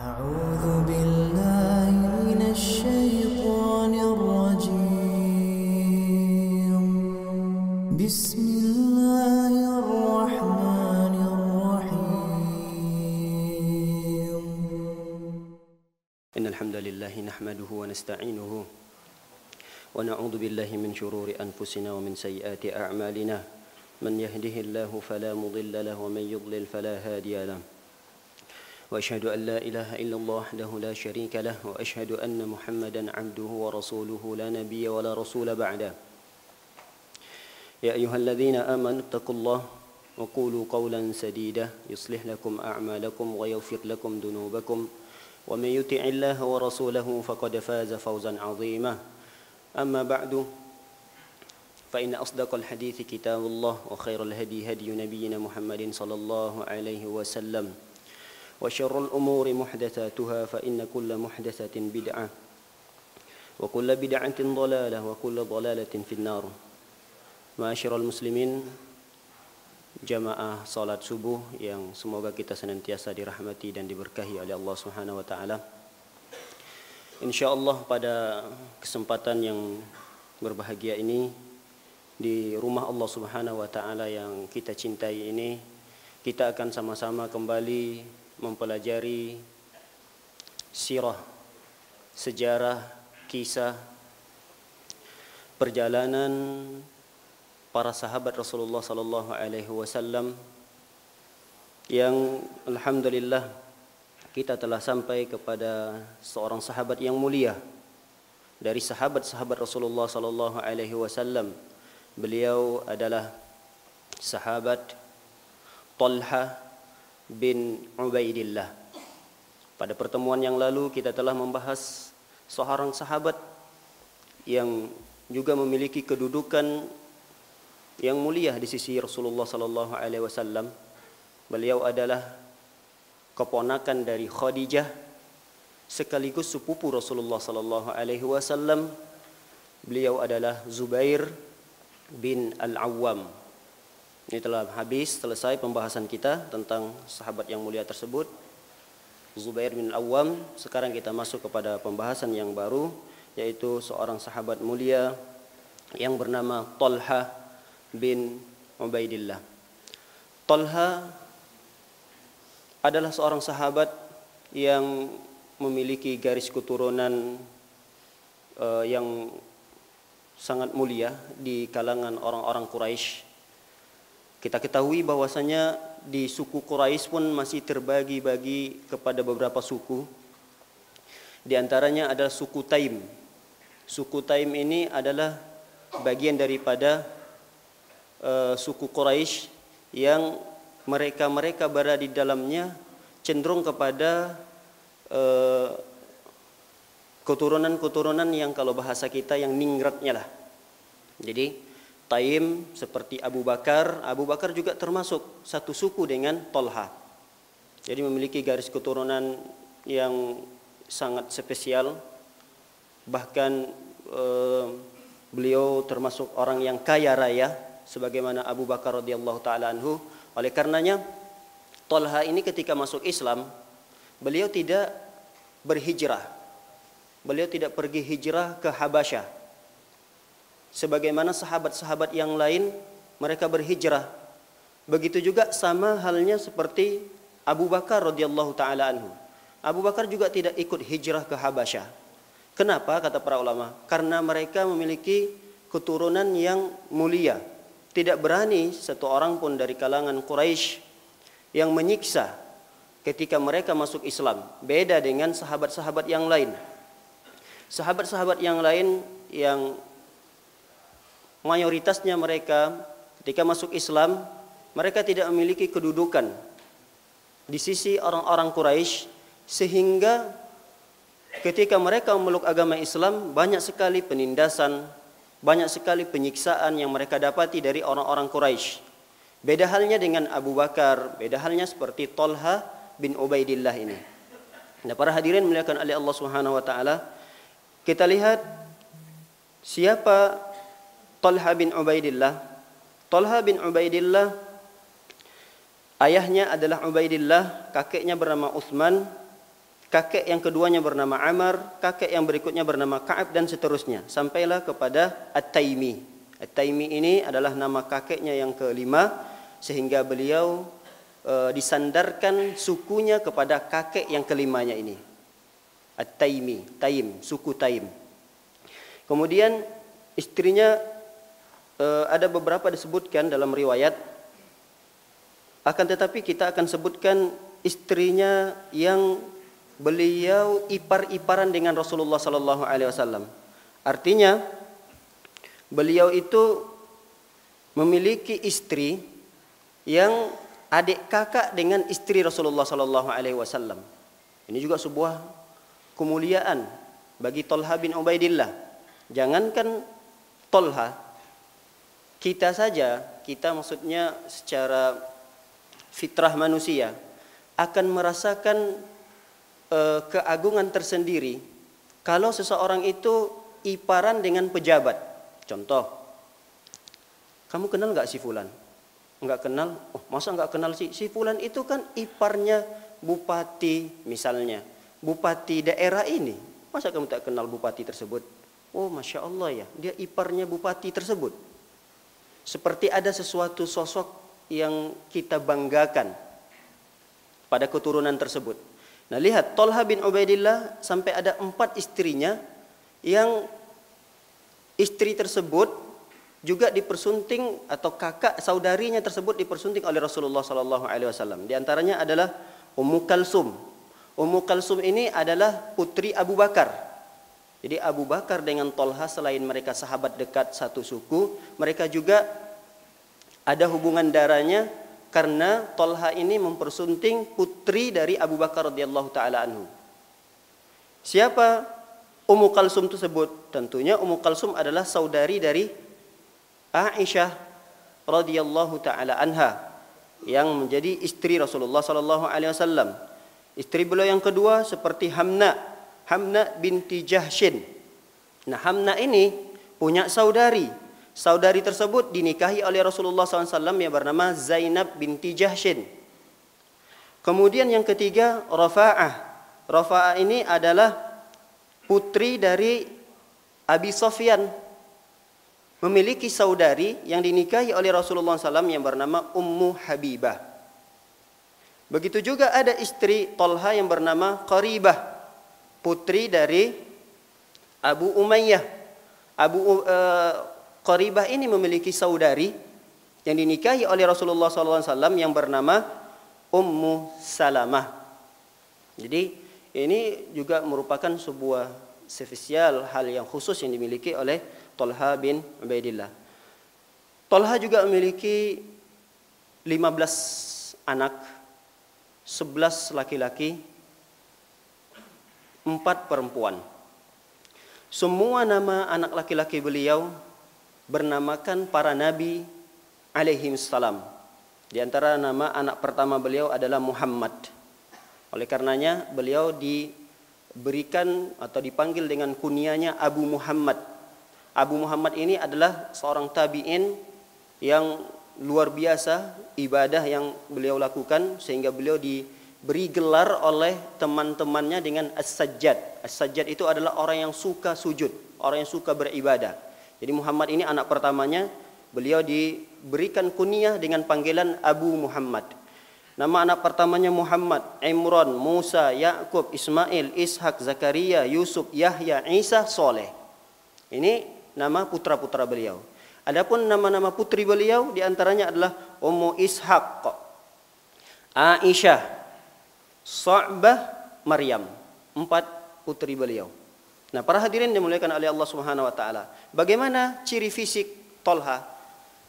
أعوذ بالله من الشيطان الرجيم بسم الله الرحمن الرحيم إن الحمد لله نحمده ونستعينه ونعوذ بالله من شرور أنفسنا ومن سيئات أعمالنا من يهده الله فلا مضل له ومن يضلل فلا هادي له وأشهد أن لا إله إلا الله وحده لا شريك له وأشهد أن محمدا عبده ورسوله لا نبي ولا رسول بعده يا أيها الذين آمنوا اتقوا الله وقولوا قولا سديدا يصلح لكم أعمالكم ويغفر لكم ذنوبكم ومن يطع الله ورسوله فقد فاز فوزا عظيما أما بعد فإن أصدق الحديث كتاب الله وخير الهدي هدي نبينا محمد صلى الله عليه وسلم وشر الأمور محدثاتها فإن كل محدثة بدعة وكل بدعة ضلالة وكل ضلالة في النار. معاشر المسlimin, jamaah salat subuh yang semoga kita senantiasa dirahmati dan diberkahi oleh Allah Subhanahu wa taala. Insyaallah pada kesempatan yang berbahagia ini di rumah Allah Subhanahu wa taala yang kita cintai ini, kita akan sama-sama kembali mempelajari sirah, sejarah, kisah perjalanan para sahabat Rasulullah sallallahu alaihi wasallam yang alhamdulillah kita telah sampai kepada seorang sahabat yang mulia dari sahabat-sahabat Rasulullah sallallahu alaihi wasallam. Beliau adalah sahabat Talha bin Ubaidillah. Pada pertemuan yang lalu kita telah membahas seorang sahabat yang juga memiliki kedudukan yang mulia di sisi Rasulullah sallallahu alaihi wasallam. Beliau adalah keponakan dari Khadijah sekaligus sepupu Rasulullah sallallahu alaihi wasallam. Beliau adalah Zubair bin Al-Awwam. Ini telah selesai pembahasan kita tentang sahabat yang mulia tersebut, Zubair bin Al-Awwam. Sekarang kita masuk kepada pembahasan yang baru, yaitu seorang sahabat mulia yang bernama Talha bin Ubaidillah. Talha adalah seorang sahabat yang memiliki garis keturunan yang sangat mulia di kalangan orang-orang Quraisy. Kita ketahui bahwasanya di suku Quraisy pun masih terbagi-bagi kepada beberapa suku. Di antaranya adalah suku Taim. Suku Taim ini adalah bagian daripada suku Quraisy yang mereka berada di dalamnya cenderung kepada keturunan-keturunan yang kalau bahasa kita yang ningratnya lah. Jadi Taim seperti Abu Bakar juga termasuk satu suku dengan Talha. Jadi memiliki garis keturunan yang sangat spesial. Bahkan beliau termasuk orang yang kaya raya sebagaimana Abu Bakar radhiyallahu taala anhu. Oleh karenanya Talha ini ketika masuk Islam, beliau tidak berhijrah. Beliau tidak pergi hijrah ke Habasyah. Sebagaimana sahabat-sahabat yang lain mereka berhijrah. Begitu juga sama halnya seperti Abu Bakar radhiyallahu taala anhu. Abu Bakar juga tidak ikut hijrah ke Habasyah. Kenapa kata para ulama? Karena mereka memiliki keturunan yang mulia. Tidak berani satu orang pun dari kalangan Quraisy yang menyiksa ketika mereka masuk Islam. Beda dengan sahabat-sahabat yang lain. Sahabat-sahabat yang lain yang mayoritasnya mereka ketika masuk Islam, mereka tidak memiliki kedudukan di sisi orang-orang Quraisy, sehingga ketika mereka memeluk agama Islam, banyak sekali penindasan, banyak sekali penyiksaan yang mereka dapati dari orang-orang Quraisy. Beda halnya dengan Abu Bakar, beda halnya seperti Talha bin Ubaidillah ini. Nah, para hadirin muliakan oleh Allah Subhanahu wa taala, kita lihat siapa Talha bin Ubaidillah. Talha bin Ubaidillah ayahnya adalah Ubaidillah, kakeknya bernama Utsman, kakek yang keduanya bernama Amr, kakek yang berikutnya bernama Ka'ab dan seterusnya. Sampailah kepada At-Taimi. At-Taimi ini adalah nama kakeknya yang kelima, sehingga beliau disandarkan sukunya kepada kakek yang kelimanya ini. At-Taimi, Taim, suku Taim. Kemudian istrinya ada beberapa disebutkan dalam riwayat, akan tetapi kita akan sebutkan istrinya yang beliau ipar-iparan dengan Rasulullah sallallahu alaihi wasallam. Artinya beliau itu memiliki istri yang adik kakak dengan istri Rasulullah sallallahu alaihi wasallam. Ini juga sebuah kemuliaan bagi Thalha bin Ubaidillah. Jangankan Thalha, kita saja, kita maksudnya secara fitrah manusia akan merasakan keagungan tersendiri kalau seseorang itu iparan dengan pejabat. Contoh, kamu kenal nggak si Fulan? Nggak kenal? Oh, masa nggak kenal sih? Si Fulan itu kan iparnya bupati misalnya, bupati daerah ini. Masa kamu tak kenal bupati tersebut? Oh, masya Allah ya, dia iparnya bupati tersebut. Seperti ada sesuatu sosok yang kita banggakan pada keturunan tersebut. Nah, lihat Thalha bin Ubaidillah sampai ada 4 istrinya, yang istri tersebut juga dipersunting atau kakak saudarinya tersebut dipersunting oleh Rasulullah sallallahu alaihi wasallam. Di antaranya adalah Ummu Kalsum. Ummu Kalsum ini adalah putri Abu Bakar. Jadi Abu Bakar dengan Thalha selain mereka sahabat dekat satu suku, mereka juga ada hubungan darahnya karena Thalha ini mempersunting putri dari Abu Bakar radhiyallahu taala anhu. Siapa Ummu Kalsum tersebut? Tentunya Ummu Kalsum adalah saudari dari Aisyah radhiyallahu taala anha yang menjadi istri Rasulullah sallallahu alaihi wasallam. Istri beliau yang kedua seperti Hamna binti Jahshin. Nah, Hamna ini punya saudari. Saudari tersebut dinikahi oleh Rasulullah SAW yang bernama Zainab binti Jahshin. Kemudian yang ketiga Rafa'ah. Rafa'ah ini adalah putri dari Abi Sufyan, memiliki saudari yang dinikahi oleh Rasulullah SAW yang bernama Ummu Habibah. Begitu juga ada istri Thalha yang bernama Qaribah, putri dari Abu Umayyah. Qaribah ini memiliki saudari yang dinikahi oleh Rasulullah SAW yang bernama Ummu Salamah. Jadi ini juga merupakan sebuah spesial, hal yang khusus yang dimiliki oleh Thalha bin Ubaidillah. Thalha juga memiliki 15 anak, 11 laki-laki, 4 perempuan. Semua nama anak laki-laki beliau bernamakan para nabi alaihim salam. Di antara nama anak pertama beliau adalah Muhammad. Oleh karenanya beliau diberikan atau dipanggil dengan kunyahnya Abu Muhammad. Abu Muhammad ini adalah seorang tabi'in yang luar biasa ibadah yang beliau lakukan, sehingga beliau diberi gelar oleh teman-temannya dengan As-Sajjad. As-Sajjad itu adalah orang yang suka sujud, orang yang suka beribadah. Jadi Muhammad ini anak pertamanya, beliau diberikan kunyah dengan panggilan Abu Muhammad. Nama anak pertamanya Muhammad, Imran, Musa, Yakub, Ismail, Ishak, Zakaria, Yusuf, Yahya, Isa, Soleh. Ini nama putra-putra beliau. Adapun nama-nama putri beliau diantaranya adalah Ummu Ishaq, Aisyah, Sa'bah, Maryam. 4 putri beliau. Nah, para hadirin dimuliakan oleh Allah Subhanahu wa taala. Bagaimana ciri fisik Thalha?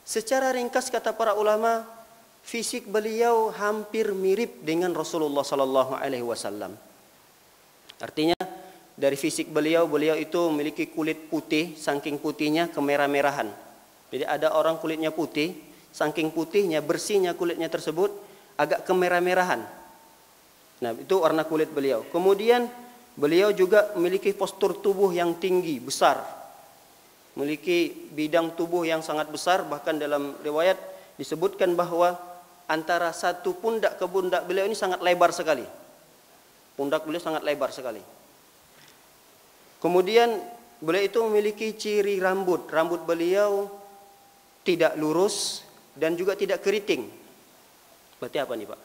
Secara ringkas kata para ulama, fisik beliau hampir mirip dengan Rasulullah sallallahu alaihi wasallam. Artinya dari fisik beliau itu memiliki kulit putih, saking putihnya kemerah-merahan. Jadi ada orang kulitnya putih, saking putihnya, bersihnya kulitnya tersebut agak kemerah-merahan. Nah, itu warna kulit beliau. Kemudian beliau juga memiliki postur tubuh yang tinggi, besar. Memiliki bidang tubuh yang sangat besar, bahkan dalam riwayat disebutkan bahwa antara satu pundak ke pundak beliau ini sangat lebar sekali. Pundak beliau sangat lebar sekali. Kemudian beliau itu memiliki ciri rambut. Rambut beliau tidak lurus dan juga tidak keriting. Berarti apa nih Pak?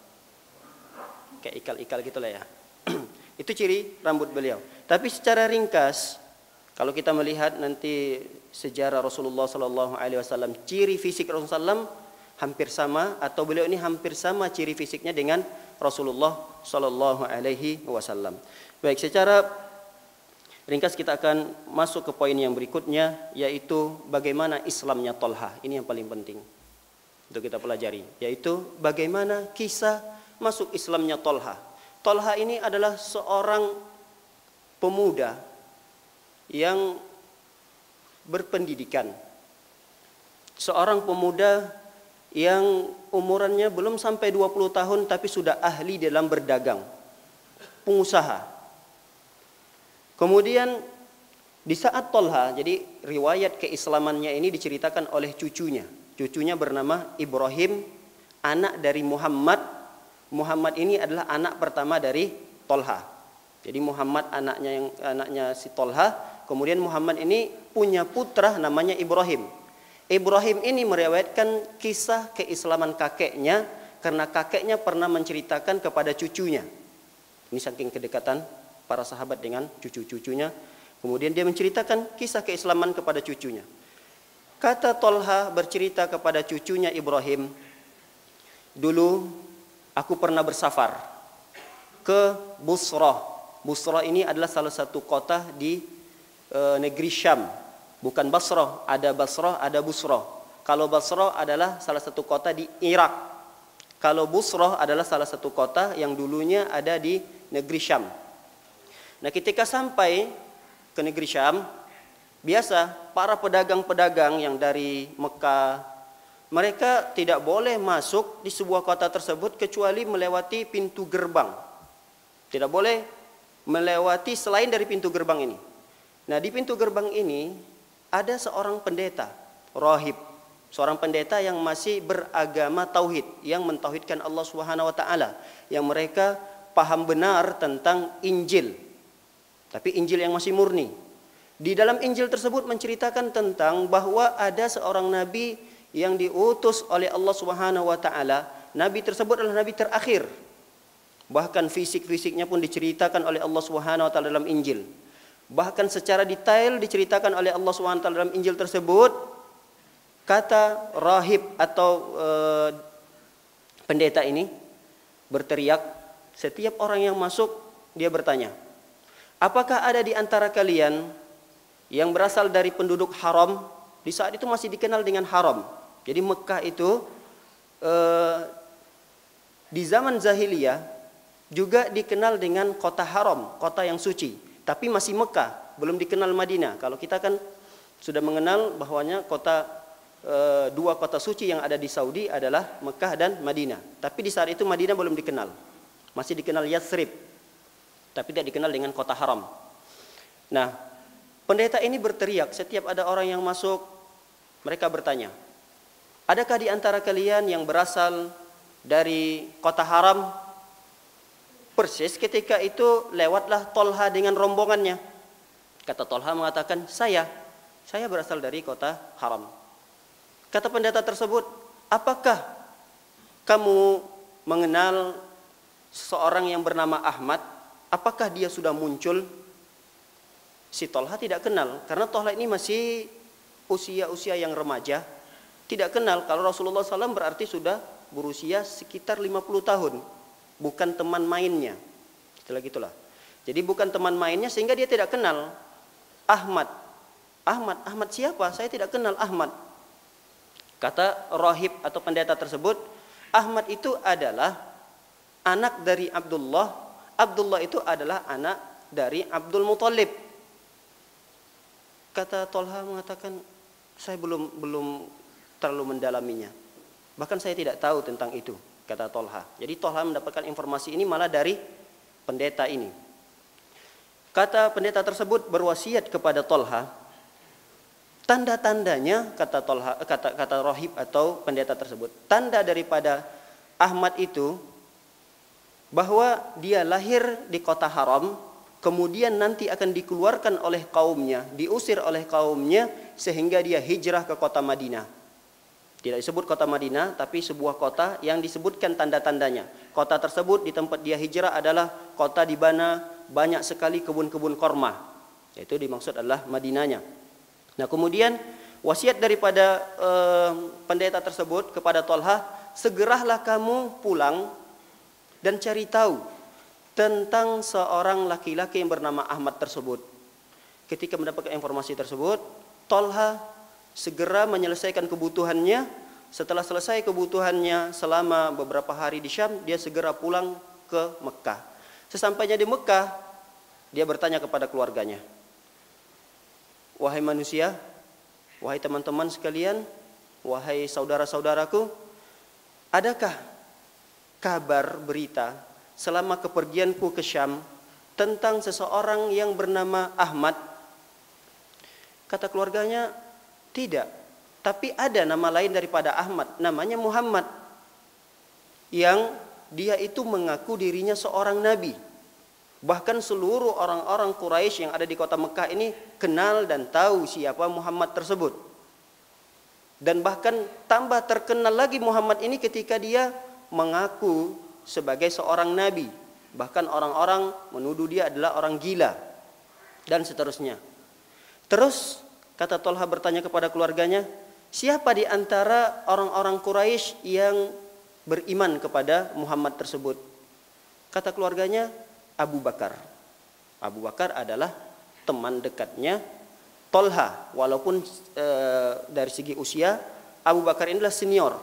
Kayak ikal-ikal gitulah ya. Itu ciri rambut beliau. Tapi secara ringkas, kalau kita melihat nanti sejarah Rasulullah SAW, ciri fisik Rasulullah SAW hampir sama, atau beliau ini hampir sama ciri fisiknya dengan Rasulullah SAW. Baik, secara ringkas kita akan masuk ke poin yang berikutnya, yaitu bagaimana Islamnya Tolha. Ini yang paling penting untuk kita pelajari, yaitu bagaimana kisah masuk Islamnya Tolha. Tolha ini adalah seorang pemuda yang berpendidikan, seorang pemuda yang umurannya belum sampai 20 tahun tapi sudah ahli dalam berdagang, pengusaha. Kemudian di saat Tolha, jadi riwayat keislamannya ini diceritakan oleh cucunya. Cucunya bernama Ibrahim, anak dari Muhammad. Muhammad ini adalah anak pertama dari Tolha. Jadi Muhammad anaknya si Tolha. Kemudian Muhammad ini punya putra namanya Ibrahim. Ibrahim ini meriwayatkan kisah keislaman kakeknya karena kakeknya pernah menceritakan kepada cucunya. Ini saking kedekatan para sahabat dengan cucu-cucunya. Kemudian dia menceritakan kisah keislaman kepada cucunya. Kata Tolha bercerita kepada cucunya Ibrahim, dulu aku pernah bersafar ke Busrah. Busrah ini adalah salah satu kota di negeri Syam. Bukan Basrah, ada Basrah, ada Busrah. Kalau Basrah adalah salah satu kota di Irak. Kalau Busrah adalah salah satu kota yang dulunya ada di negeri Syam. Nah, ketika sampai ke negeri Syam, biasa para pedagang-pedagang yang dari Mekah, mereka tidak boleh masuk di sebuah kota tersebut kecuali melewati pintu gerbang. Tidak boleh melewati selain dari pintu gerbang ini. Nah, di pintu gerbang ini ada seorang pendeta, rahib, seorang pendeta yang masih beragama tauhid, yang mentauhidkan Allah Subhanahu wa taala, yang mereka paham benar tentang Injil. Tapi Injil yang masih murni. Di dalam Injil tersebut menceritakan tentang bahwa ada seorang nabi yang diutus oleh Allah Subhanahu wa taala. Nabi tersebut adalah nabi terakhir. Bahkan fisik-fisiknya pun diceritakan oleh Allah Subhanahu wa taala dalam Injil. Bahkan secara detail diceritakan oleh Allah SWT dalam Injil tersebut. Kata rahib atau pendeta ini berteriak, setiap orang yang masuk dia bertanya, apakah ada di antara kalian yang berasal dari penduduk haram? Di saat itu masih dikenal dengan haram. Jadi Mekah itu di zaman Zahiliyah juga dikenal dengan kota haram, kota yang suci. Tapi masih Mekah, belum dikenal Madinah. Kalau kita kan sudah mengenal bahwanya dua kota suci yang ada di Saudi adalah Mekah dan Madinah. Tapi di saat itu Madinah belum dikenal. Masih dikenal Yathrib. Tapi tidak dikenal dengan kota haram. Nah, pendeta ini berteriak setiap ada orang yang masuk, mereka bertanya, adakah di antara kalian yang berasal dari kota haram? Persis ketika itu lewatlah Tolha dengan rombongannya. Kata Tolha mengatakan, saya berasal dari kota haram. Kata pendeta tersebut, apakah kamu mengenal seorang yang bernama Ahmad? Apakah dia sudah muncul? Si Tolha tidak kenal, karena Tolha ini masih usia yang remaja. Tidak kenal, kalau Rasulullah SAW berarti sudah berusia sekitar 50 tahun. Bukan teman mainnya. Gitulah. Jadi bukan teman mainnya sehingga dia tidak kenal Ahmad. Ahmad siapa? Saya tidak kenal Ahmad. Kata rahib atau pendeta tersebut, Ahmad itu adalah anak dari Abdullah. Abdullah itu adalah anak dari Abdul Muthalib. Kata Tolha mengatakan, saya belum terlalu mendalaminya. Bahkan saya tidak tahu tentang itu. Kata Tolha. Jadi Tolha mendapatkan informasi ini malah dari pendeta ini. Kata pendeta tersebut berwasiat kepada Tolha, tanda-tandanya kata Tolha, kata rahib atau pendeta tersebut, tanda daripada Ahmad itu bahwa dia lahir di kota haram, kemudian nanti akan dikeluarkan oleh kaumnya, diusir oleh kaumnya sehingga dia hijrah ke kota Madinah. Tidak disebut kota Madinah, tapi sebuah kota yang disebutkan tanda-tandanya. Kota tersebut di tempat dia hijrah adalah kota di mana banyak sekali kebun-kebun korma. Itu dimaksud adalah Madinahnya. Nah, kemudian wasiat daripada pendeta tersebut kepada Tolha, segeralah kamu pulang dan cari tahu tentang seorang laki-laki yang bernama Ahmad tersebut. Ketika mendapatkan informasi tersebut, Tolha segera menyelesaikan kebutuhannya. Setelah selesai kebutuhannya selama beberapa hari di Syam, dia segera pulang ke Mekah. Sesampainya di Mekah, dia bertanya kepada keluarganya, "Wahai manusia, wahai teman-teman sekalian, wahai saudara-saudaraku, adakah kabar berita selama kepergianku ke Syam tentang seseorang yang bernama Ahmad?" Kata keluarganya, "Tidak, tapi ada nama lain daripada Ahmad, namanya Muhammad, yang dia itu mengaku dirinya seorang nabi. Bahkan seluruh orang-orang Quraisy yang ada di kota Mekah ini kenal dan tahu siapa Muhammad tersebut. Dan bahkan tambah terkenal lagi Muhammad ini ketika dia mengaku sebagai seorang nabi. Bahkan orang-orang menuduh dia adalah orang gila dan seterusnya." Terus kata Tolha bertanya kepada keluarganya, "Siapa di antara orang-orang Quraisy yang beriman kepada Muhammad tersebut?" Kata keluarganya, "Abu Bakar." Abu Bakar adalah teman dekatnya Tolha. Walaupun dari segi usia Abu Bakar ini adalah senior,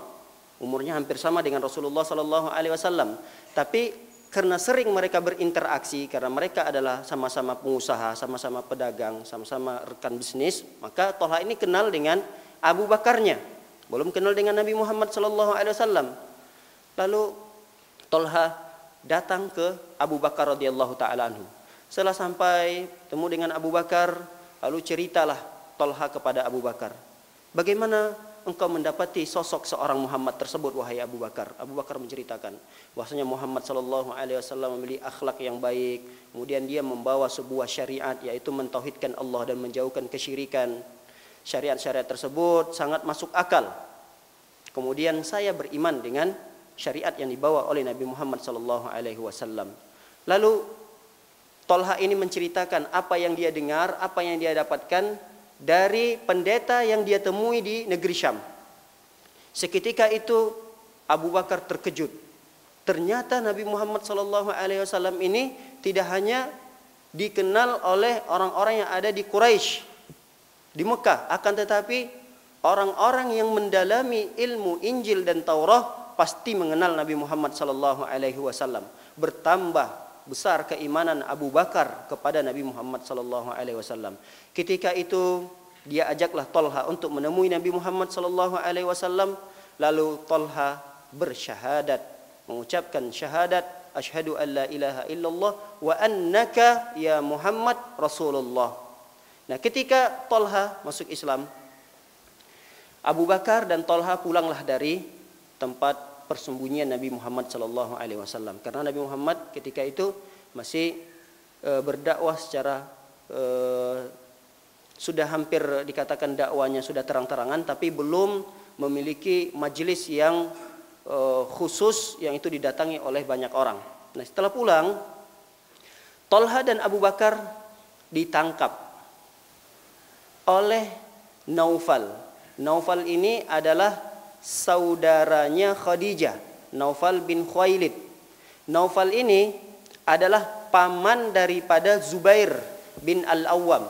umurnya hampir sama dengan Rasulullah SAW. Tapi karena sering mereka berinteraksi, karena mereka adalah sama-sama pengusaha, sama-sama pedagang, sama-sama rekan bisnis, maka Tolha ini kenal dengan Abu Bakarnya, belum kenal dengan Nabi Muhammad SAW. Lalu Tolha datang ke Abu Bakar radhiyallahu taala anhu. Setelah sampai temu dengan Abu Bakar, lalu ceritalah Tolha kepada Abu Bakar, "Bagaimana engkau mendapati sosok seorang Muhammad tersebut, wahai Abu Bakar?" Abu Bakar menceritakan bahwasanya Muhammad SAW memiliki akhlak yang baik, kemudian dia membawa sebuah syariat, yaitu mentauhidkan Allah dan menjauhkan kesyirikan. Syariat-syariat tersebut sangat masuk akal. Kemudian saya beriman dengan syariat yang dibawa oleh Nabi Muhammad SAW. Lalu Tolha ini menceritakan apa yang dia dengar, apa yang dia dapatkan dari pendeta yang dia temui di negeri Syam. Seketika itu Abu Bakar terkejut. Ternyata Nabi Muhammad SAW ini tidak hanya dikenal oleh orang-orang yang ada di Quraisy, di Mekah, akan tetapi orang-orang yang mendalami ilmu Injil dan Taurat pasti mengenal Nabi Muhammad SAW. Bertambah besar keimanan Abu Bakar kepada Nabi Muhammad SAW. Ketika itu dia ajaklah Tolha untuk menemui Nabi Muhammad SAW. Lalu Tolha bersyahadat, mengucapkan syahadat, "Asyhadu an la ilaha illallah wa annaka ya Muhammad Rasulullah." Nah, ketika Tolha masuk Islam, Abu Bakar dan Tolha pulanglah dari tempat persembunyian Nabi Muhammad SAW. Karena Nabi Muhammad ketika itu masih berdakwah secara sudah hampir dikatakan dakwanya sudah terang-terangan, tapi belum memiliki majelis yang khusus yang itu didatangi oleh banyak orang. Nah, setelah pulang, Tolha dan Abu Bakar ditangkap oleh Naufal. Naufal ini adalah saudaranya Khadijah, Naufal bin Khuwailid. Naufal ini adalah paman daripada Zubair bin Al-Awwam.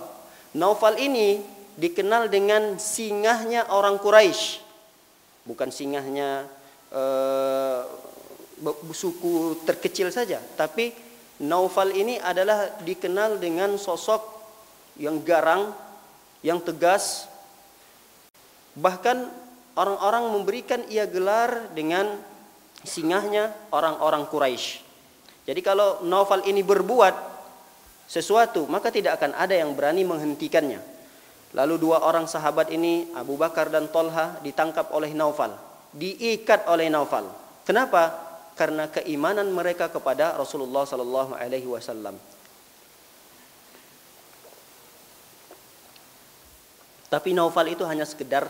Naufal ini dikenal dengan singahnya orang Quraisy, bukan singahnya suku terkecil saja, tapi Naufal ini adalah dikenal dengan sosok yang garang, yang tegas. Bahkan orang-orang memberikan ia gelar dengan singahnya orang-orang Quraisy. Jadi kalau Naufal ini berbuat sesuatu, maka tidak akan ada yang berani menghentikannya. Lalu dua orang sahabat ini, Abu Bakar dan Tolha, ditangkap oleh Naufal, diikat oleh Naufal. Kenapa? karena keimanan mereka kepada Rasulullah sallallahu alaihi wasallam. Tapi Naufal itu hanya sekedar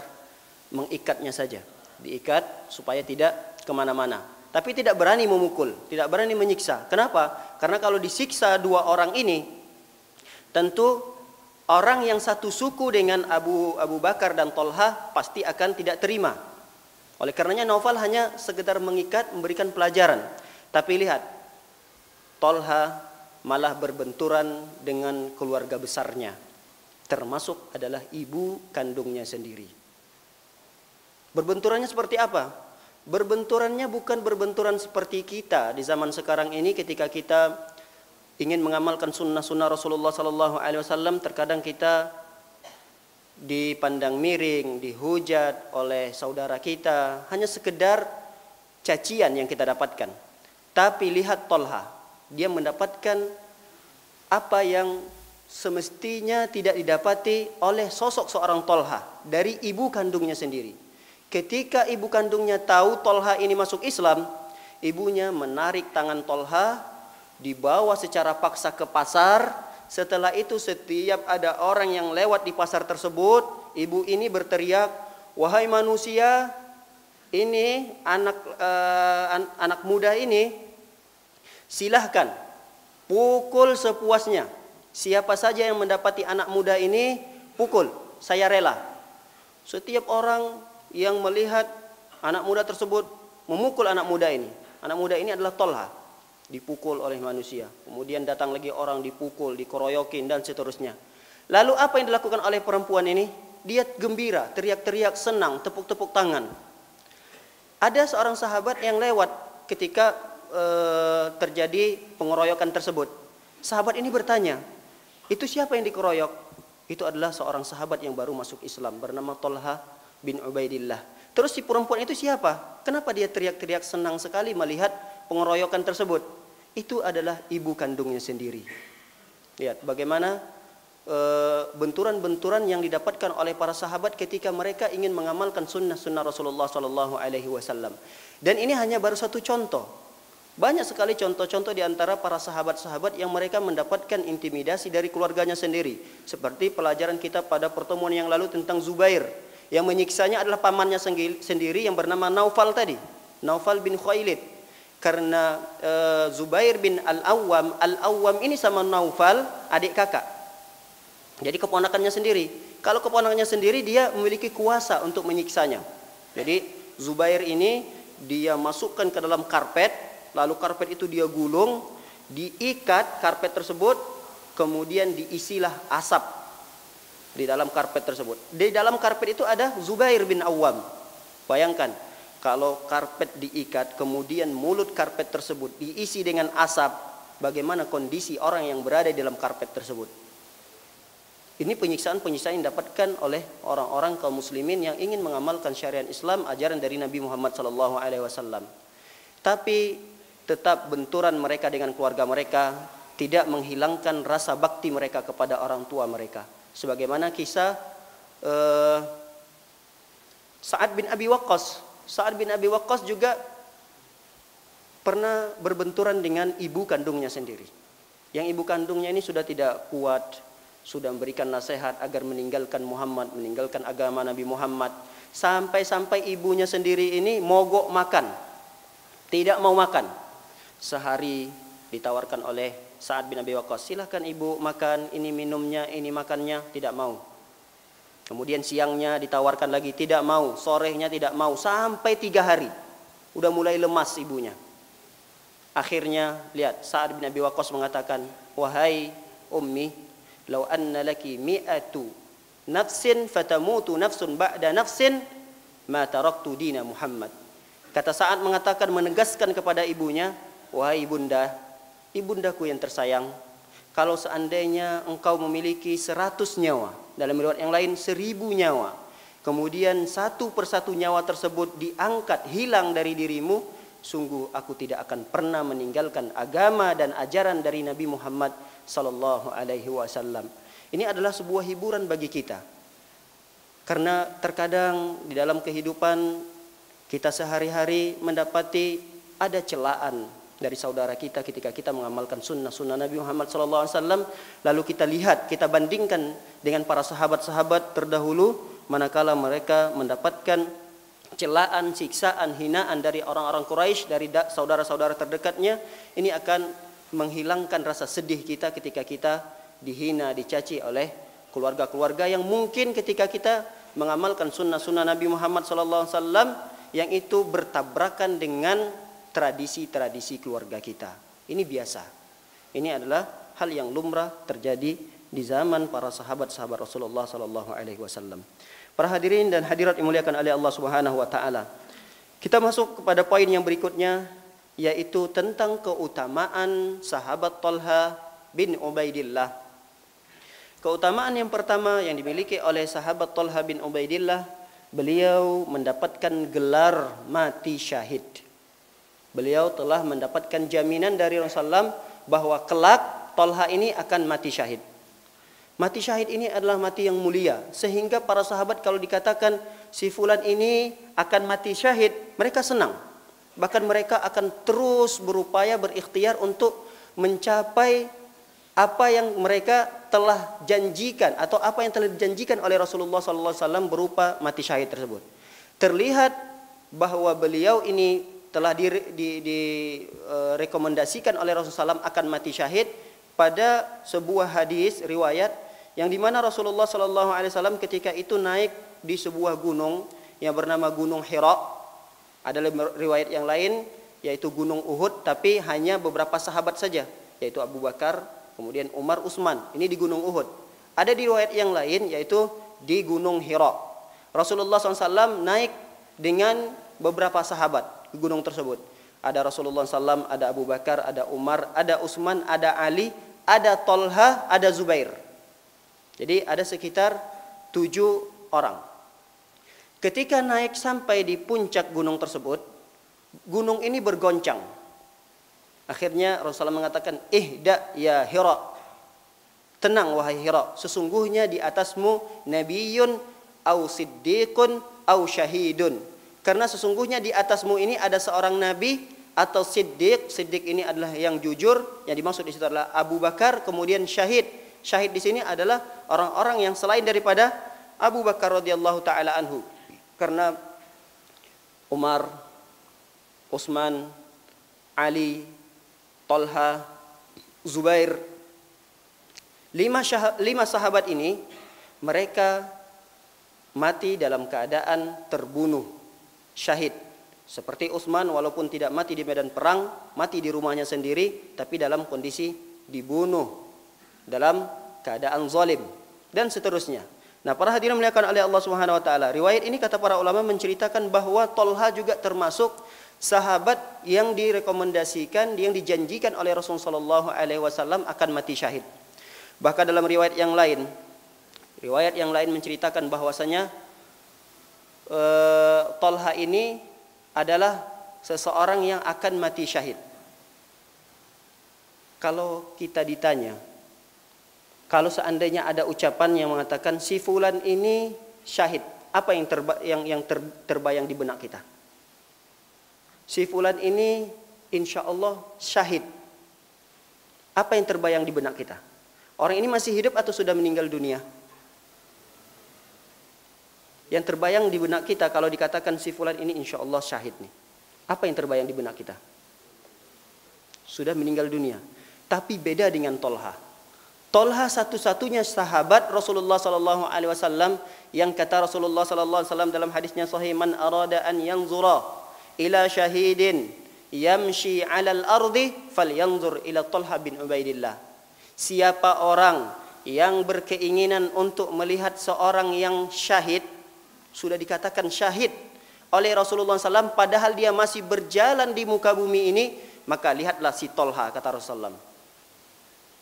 mengikatnya saja, diikat supaya tidak kemana-mana. Tapi tidak berani memukul, tidak berani menyiksa. Kenapa? Karena kalau disiksa dua orang ini, tentu orang yang satu suku dengan Abu Bakar dan Tolha pasti akan tidak terima. Oleh karenanya Naufal hanya sekedar mengikat, memberikan pelajaran. Tapi lihat, Tolha malah berbenturan dengan keluarga besarnya, termasuk adalah ibu kandungnya sendiri. Berbenturannya seperti apa? Berbenturannya bukan berbenturan seperti kita di zaman sekarang ini ketika kita ingin mengamalkan sunnah-sunnah Rasulullah sallallahu alaihi wasallam, terkadang kita dipandang miring, dihujat oleh saudara kita, hanya sekedar cacian yang kita dapatkan. Tapi lihat Tolha, dia mendapatkan apa yang semestinya tidak didapati oleh sosok seorang Tolha dari ibu kandungnya sendiri. Ketika ibu kandungnya tahu Tolha ini masuk Islam, ibunya menarik tangan Tolha, dibawa secara paksa ke pasar. Setelah itu setiap ada orang yang lewat di pasar tersebut, ibu ini berteriak, "Wahai manusia, ini anak muda ini, silahkan pukul sepuasnya. Siapa saja yang mendapati anak muda ini, pukul, saya rela." Setiap orang yang melihat anak muda tersebut memukul anak muda ini adalah Tolha, dipukul oleh manusia. Kemudian datang lagi orang, dipukul, dikeroyokin dan seterusnya. Lalu apa yang dilakukan oleh perempuan ini? Dia gembira, teriak-teriak, senang, tepuk-tepuk tangan. Ada seorang sahabat yang lewat ketika terjadi pengeroyokan tersebut. Sahabat ini bertanya, "Itu siapa yang dikeroyok?" Itu adalah seorang sahabat yang baru masuk Islam bernama Tolha bin Ubaidillah. Terus si perempuan itu siapa? Kenapa dia teriak-teriak senang sekali melihat pengeroyokan tersebut? Itu adalah ibu kandungnya sendiri. Lihat bagaimana benturan-benturan yang didapatkan oleh para sahabat ketika mereka ingin mengamalkan sunnah-sunnah Rasulullah sallallahu alaihi wasallam. Dan ini hanya baru satu contoh. Banyak sekali contoh-contoh di antara para sahabat-sahabat yang mereka mendapatkan intimidasi dari keluarganya sendiri. Seperti pelajaran kita pada pertemuan yang lalu tentang Zubair. Yang menyiksanya adalah pamannya sendiri yang bernama Naufal tadi, Naufal bin Khuwailid. Karena Zubair bin Al-Awwam ini sama Naufal adik kakak. Jadi keponakannya sendiri. Kalau keponakannya sendiri, dia memiliki kuasa untuk menyiksanya. Jadi Zubair ini dia masukkan ke dalam karpet, lalu karpet itu dia gulung, diikat karpet tersebut, kemudian diisilah asap di dalam karpet tersebut. Di dalam karpet itu ada Zubair bin Awwam. Bayangkan, kalau karpet diikat, kemudian mulut karpet tersebut diisi dengan asap, bagaimana kondisi orang yang berada di dalam karpet tersebut? Ini penyiksaan-penyiksaan yang didapatkan oleh orang-orang kaum muslimin yang ingin mengamalkan syariat Islam, ajaran dari Nabi Muhammad SAW. Tapi tetap benturan mereka dengan keluarga mereka tidak menghilangkan rasa bakti mereka kepada orang tua mereka. Sebagaimana kisah Sa'ad bin Abi Waqqas. Sa'ad bin Abi Waqqas juga pernah berbenturan dengan ibu kandungnya sendiri. Yang ibu kandungnya ini sudah tidak kuat, sudah memberikan nasihat agar meninggalkan Muhammad, meninggalkan agama Nabi Muhammad. Sampai-sampai ibunya sendiri ini mogok makan, tidak mau makan. Sehari ditawarkan oleh Sa'ad bin Abi Waqqas, "Silahkan ibu makan, ini minumnya, ini makannya." Tidak mau. Kemudian siangnya ditawarkan lagi, tidak mau. Sorenya tidak mau. Sampai 3 hari. Udah mulai lemas ibunya. Akhirnya lihat, Sa'ad bin Abi Waqqas mengatakan, "Wahai ummi, law anna laki mi'atu nafsin fatamutu nafsun ba'da nafsin ma taraktu dina Muhammad." Kata Sa'ad mengatakan, menegaskan kepada ibunya, "Wahai ibunda, ibundaku yang tersayang, kalau seandainya engkau memiliki 100 nyawa, dalam riwayat yang lain 1000 nyawa, kemudian satu persatu nyawa tersebut diangkat hilang dari dirimu, sungguh aku tidak akan pernah meninggalkan agama dan ajaran dari Nabi Muhammad sallallahu alaihi wasallam." Ini adalah sebuah hiburan bagi kita. Karena terkadang di dalam kehidupan kita sehari-hari mendapati ada celaan dari saudara kita ketika kita mengamalkan sunnah Nabi Muhammad SAW, lalu kita lihat, kita bandingkan dengan para sahabat-sahabat terdahulu, manakala mereka mendapatkan celaan, siksaan, hinaan dari orang-orang Quraisy, dari saudara-saudara terdekatnya, ini akan menghilangkan rasa sedih kita ketika kita dihina, dicaci oleh keluarga-keluarga yang mungkin ketika kita mengamalkan sunnah Nabi Muhammad SAW yang itu bertabrakan dengan tradisi-tradisi keluarga kita. Ini biasa. Ini adalah hal yang lumrah terjadi di zaman para sahabat-sahabat Rasulullah sallallahu alaihi wasallam. Para hadirin dan hadirat yang dimuliakan oleh Allah Subhanahu wa taala. Kita masuk kepada poin yang berikutnya, yaitu tentang keutamaan sahabat Talha bin Ubaidillah. Keutamaan yang pertama yang dimiliki oleh sahabat Talha bin Ubaidillah, beliau mendapatkan gelar mati syahid. Beliau telah mendapatkan jaminan dari Rasulullah bahwa kelak Talha ini akan mati syahid. Mati syahid ini adalah mati yang mulia, sehingga para sahabat kalau dikatakan si fulan ini akan mati syahid, mereka senang. Bahkan mereka akan terus berupaya, berikhtiar untuk mencapai apa yang mereka telah janjikan atau apa yang telah dijanjikan oleh Rasulullah SAW berupa mati syahid tersebut. Terlihat bahwa beliau ini telah direkomendasikan oleh Rasulullah SAW akan mati syahid pada sebuah hadis riwayat yang dimana Rasulullah SAW ketika itu naik di sebuah gunung yang bernama Gunung Hira. Ada riwayat yang lain yaitu Gunung Uhud, tapi hanya beberapa sahabat saja, yaitu Abu Bakar, kemudian Umar, Utsman. Ini di Gunung Uhud. Ada di riwayat yang lain yaitu di Gunung Hira. Rasulullah SAW naik dengan beberapa sahabat ke gunung tersebut. Ada Rasulullah SAW, ada Abu Bakar, ada Umar, ada Utsman, ada Ali, ada Talha, ada Zubair. Jadi ada sekitar 7 orang. Ketika naik sampai di puncak gunung tersebut, gunung ini bergoncang. Akhirnya Rasulullah mengatakan, "Ihda ya Hira." Tenang wahai Hira, sesungguhnya di atasmu nabiyyun au siddiqun au syahidun. Karena sesungguhnya di atasmu ini ada seorang nabi atau siddiq. Siddiq ini adalah yang jujur. Yang dimaksud di situ adalah Abu Bakar, kemudian syahid. Syahid di sini adalah orang-orang yang selain daripada Abu Bakar radhiyallahu taala anhu. Karena Umar, Utsman, Ali, Talha, Zubair, 5 sahabat ini mereka mati dalam keadaan terbunuh, syahid. Seperti Utsman walaupun tidak mati di medan perang, mati di rumahnya sendiri, tapi dalam kondisi dibunuh dalam keadaan zalim dan seterusnya. Nah, para hadirin muliakan oleh Allah Subhanahu wa taala, riwayat ini kata para ulama menceritakan bahwa Talha juga termasuk sahabat yang direkomendasikan, yang dijanjikan oleh Rasulullah sallallahu alaihi wasallam akan mati syahid. Bahkan dalam riwayat yang lain menceritakan bahwasanya Talha ini adalah seseorang yang akan mati syahid. Kalau kita ditanya, kalau seandainya ada ucapan yang mengatakan si fulan ini syahid, apa yang terbayang di benak kita? Si fulan ini insya Allah syahid. Apa yang terbayang di benak kita? Orang ini masih hidup atau sudah meninggal dunia? Yang terbayang di benak kita kalau dikatakan si fulan ini insya Allah syahid nih. Apa yang terbayang di benak kita? Sudah meninggal dunia. Tapi beda dengan Talha. Talha satu-satunya sahabat Rasulullah SAW yang kata Rasulullah SAW dalam hadisnya sahih, "Man arada an yanzura ila syahidin yamshi 'alal ardi falyanzur ila Talha bin Ubaidillah." Siapa orang yang berkeinginan untuk melihat seorang yang syahid, sudah dikatakan syahid oleh Rasulullah SAW padahal dia masih berjalan di muka bumi ini, maka lihatlah si Talha, kata Rasulullah.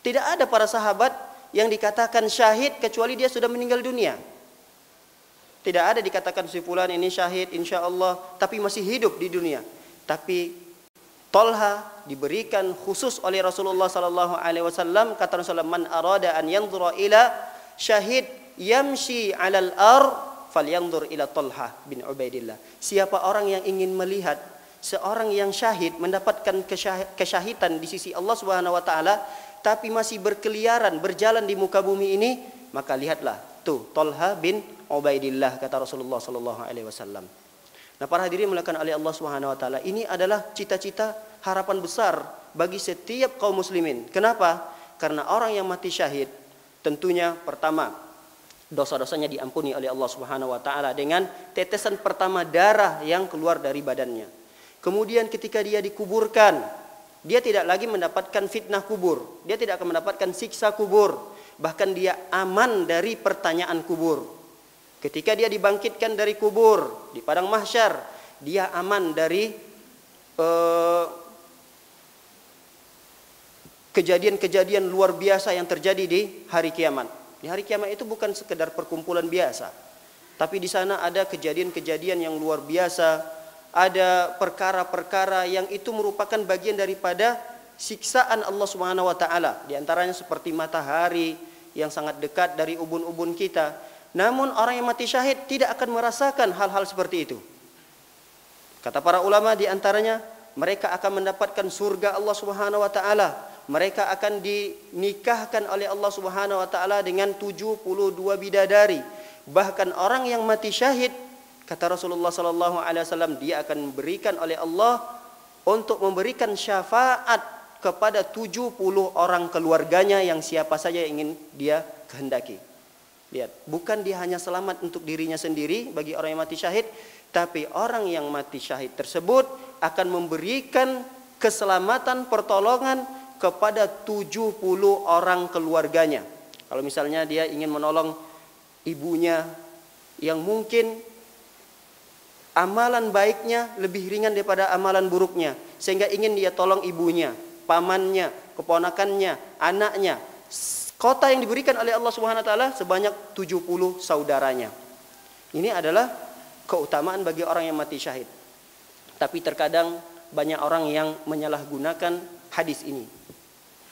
Tidak ada para sahabat yang dikatakan syahid kecuali dia sudah meninggal dunia. Tidak ada dikatakan si fulan ini syahid insya Allah tapi masih hidup di dunia. Tapi Talha diberikan khusus oleh Rasulullah SAW, kata Rasulullah, "Man arada an yanzura ila syahid yamshi 'alal ar falyanzur ila Talha bin Ubaidillah." Siapa orang yang ingin melihat seorang yang syahid mendapatkan kesyahidan di sisi Allah Subhanahu wa taala tapi masih berkeliaran berjalan di muka bumi ini, maka lihatlah tuh Thalha bin Ubaidillah, kata Rasulullah sallallahu alaihi wasallam. Nah, para hadirin dimuliakan oleh Allah Subhanahu wa taala, ini adalah cita-cita harapan besar bagi setiap kaum muslimin. Kenapa? Karena orang yang mati syahid tentunya pertama dosa-dosanya diampuni oleh Allah Subhanahu wa taala dengan tetesan pertama darah yang keluar dari badannya. Kemudian ketika dia dikuburkan, dia tidak lagi mendapatkan fitnah kubur, dia tidak akan mendapatkan siksa kubur, bahkan dia aman dari pertanyaan kubur. Ketika dia dibangkitkan dari kubur di padang mahsyar, dia aman dari kejadian-kejadian luar biasa yang terjadi di hari kiamat. Di hari kiamat itu bukan sekedar perkumpulan biasa, tapi di sana ada kejadian-kejadian yang luar biasa, ada perkara-perkara yang itu merupakan bagian daripada siksaan Allah Subhanahu wa taala. Di antaranya seperti matahari yang sangat dekat dari ubun-ubun kita. Namun orang yang mati syahid tidak akan merasakan hal-hal seperti itu. Kata para ulama, di antaranya mereka akan mendapatkan surga Allah Subhanahu wa taala. Mereka akan dinikahkan oleh Allah Subhanahu wa taala dengan 72 bidadari. Bahkan orang yang mati syahid, kata Rasulullah sallallahu alaihi wasallam, dia akan memberikan oleh Allah untuk memberikan syafaat kepada 70 orang keluarganya yang siapa saja yang ingin dia kehendaki. Lihat, bukan dia hanya selamat untuk dirinya sendiri bagi orang yang mati syahid, tapi orang yang mati syahid tersebut akan memberikan keselamatan, pertolongan kepada 70 orang keluarganya. Kalau misalnya dia ingin menolong ibunya yang mungkin amalan baiknya lebih ringan daripada amalan buruknya, sehingga ingin dia tolong ibunya, pamannya, keponakannya, anaknya. Kota yang diberikan oleh Allah Subhanahu wa taala sebanyak 70 saudaranya. Ini adalah keutamaan bagi orang yang mati syahid. Tapi terkadang banyak orang yang menyalahgunakan hadis ini.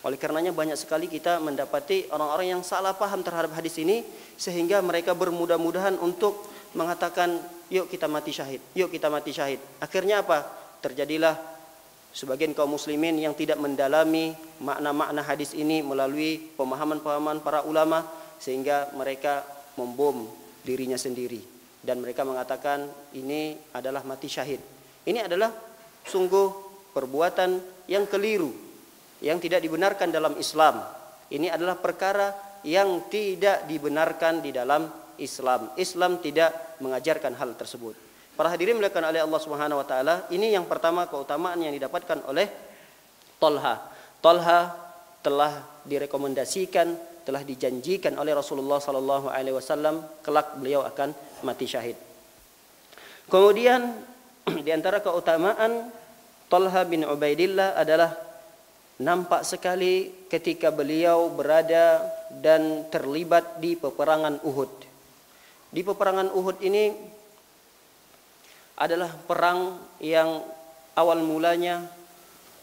Oleh karenanya banyak sekali kita mendapati orang-orang yang salah paham terhadap hadis ini, sehingga mereka bermudah-mudahan untuk mengatakan, yuk kita mati syahid, yuk kita mati syahid. Akhirnya apa? Terjadilah sebagian kaum muslimin yang tidak mendalami makna-makna hadis ini melalui pemahaman-pemahaman para ulama, sehingga mereka membom dirinya sendiri dan mereka mengatakan ini adalah mati syahid. Ini adalah sungguh perbuatan yang keliru, yang tidak dibenarkan dalam Islam. Ini adalah perkara yang tidak dibenarkan di dalam Islam. Islam tidak mengajarkan hal tersebut. Para hadirin dimuliakan oleh Allah Subhanahu wa taala, ini yang pertama keutamaan yang didapatkan oleh Thalha. Thalha telah direkomendasikan, telah dijanjikan oleh Rasulullah sallallahu alaihi wasallam kelak beliau akan mati syahid. Kemudian di antara keutamaan Thalha bin Ubaidillah adalah nampak sekali ketika beliau berada dan terlibat di peperangan Uhud. Di peperangan Uhud ini adalah perang yang awal mulanya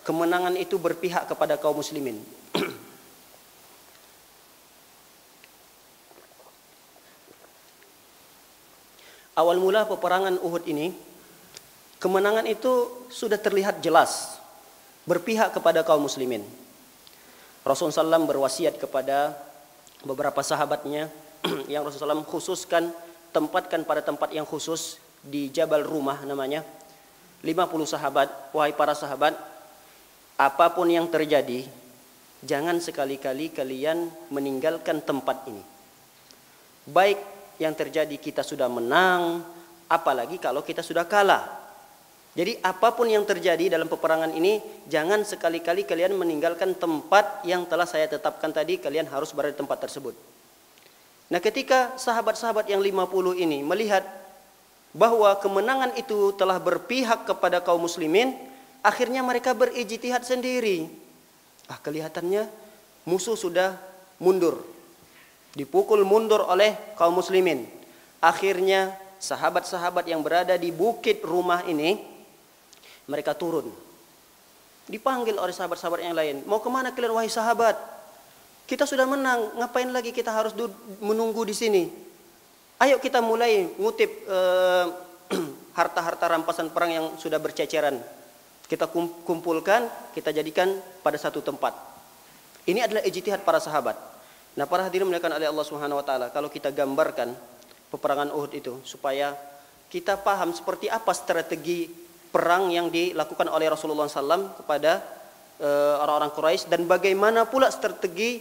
kemenangan itu berpihak kepada kaum muslimin. Awal mula peperangan Uhud ini, kemenangan itu sudah terlihat jelas berpihak kepada kaum muslimin. Rasulullah SAW berwasiat kepada beberapa sahabatnya yang Rasulullah SAW khususkan, tempatkan pada tempat yang khusus di Jabal Rumah namanya. 50 sahabat, wahai para sahabat, apapun yang terjadi, jangan sekali-kali kalian meninggalkan tempat ini. Baik yang terjadi kita sudah menang, apalagi kalau kita sudah kalah. Jadi apapun yang terjadi dalam peperangan ini, jangan sekali-kali kalian meninggalkan tempat yang telah saya tetapkan tadi, kalian harus berada di tempat tersebut. Nah, ketika sahabat-sahabat yang 50 ini melihat bahwa kemenangan itu telah berpihak kepada kaum muslimin, akhirnya mereka berijtihad sendiri. Kelihatannya musuh sudah mundur, dipukul mundur oleh kaum muslimin. Akhirnya sahabat-sahabat yang berada di bukit rumah ini, mereka turun. Dipanggil oleh sahabat-sahabat yang lain, mau kemana kalian wahai sahabat? Kita sudah menang, ngapain lagi kita harus menunggu di sini? Ayo kita mulai ngutip harta-harta rampasan perang yang sudah berceceran. Kita kumpulkan, kita jadikan pada satu tempat. Ini adalah ijtihad para sahabat. Nah, para hadirin dimuliakan oleh Allah Subhanahu wa taala, kalau kita gambarkan peperangan Uhud itu supaya kita paham seperti apa strategi perang yang dilakukan oleh Rasulullah SAW kepada orang-orang Quraisy, dan bagaimana pula strategi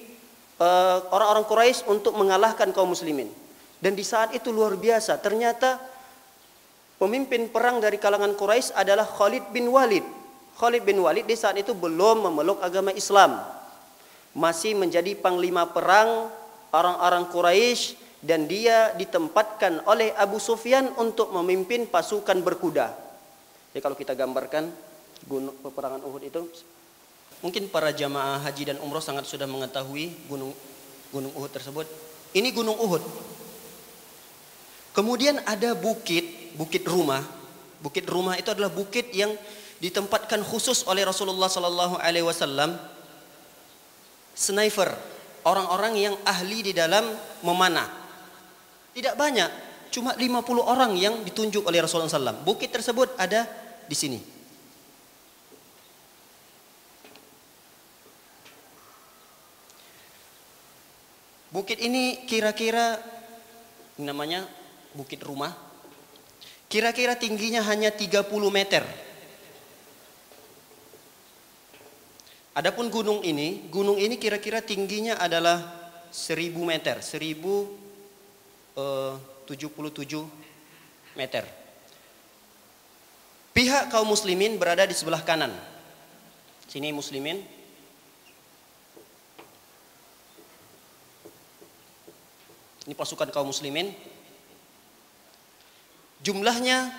orang-orang Quraisy untuk mengalahkan kaum muslimin. Dan di saat itu luar biasa, ternyata pemimpin perang dari kalangan Quraisy adalah Khalid bin Walid. Khalid bin Walid di saat itu belum memeluk agama Islam, masih menjadi panglima perang orang-orang Quraisy, dan dia ditempatkan oleh Abu Sufyan untuk memimpin pasukan berkuda. Jadi kalau kita gambarkan peperangan Uhud itu, mungkin para jamaah haji dan umroh sangat sudah mengetahui gunung Uhud tersebut. Ini gunung Uhud. Kemudian ada bukit Rumah. Bukit Rumah itu adalah bukit yang ditempatkan khusus oleh Rasulullah sallallahu alaihi wasallam sniper, orang-orang yang ahli di dalam memanah. Tidak banyak, cuma 50 orang yang ditunjuk oleh Rasulullah SAW. Bukit tersebut ada di sini. Bukit ini kira-kira namanya Bukit Rumah. Kira-kira tingginya hanya 30 meter. Adapun gunung ini kira-kira tingginya adalah 1000 meter, 1077 meter. Pihak kaum muslimin berada di sebelah kanan. Sini muslimin. Ini pasukan kaum muslimin. Jumlahnya,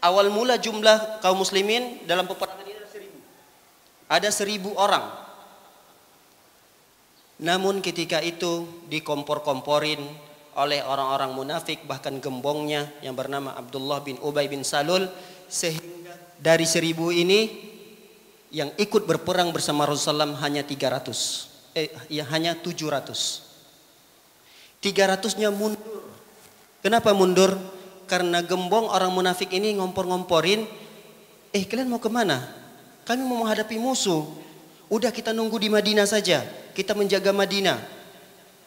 awal mula jumlah kaum muslimin dalam peperangan ini adalah 1000. Ada 1000 orang. Namun ketika itu dikompor-komporin oleh orang-orang munafik, bahkan gembongnya yang bernama Abdullah bin Ubay bin Salul, sehingga dari 1000 ini yang ikut berperang bersama Rasulullah hanya 700. 300-nya mundur. Kenapa mundur? Karena gembong orang munafik ini ngompor-ngomporin, kalian mau kemana? Kami mau menghadapi musuh. Udah kita nunggu di Madinah saja. Kita menjaga Madinah.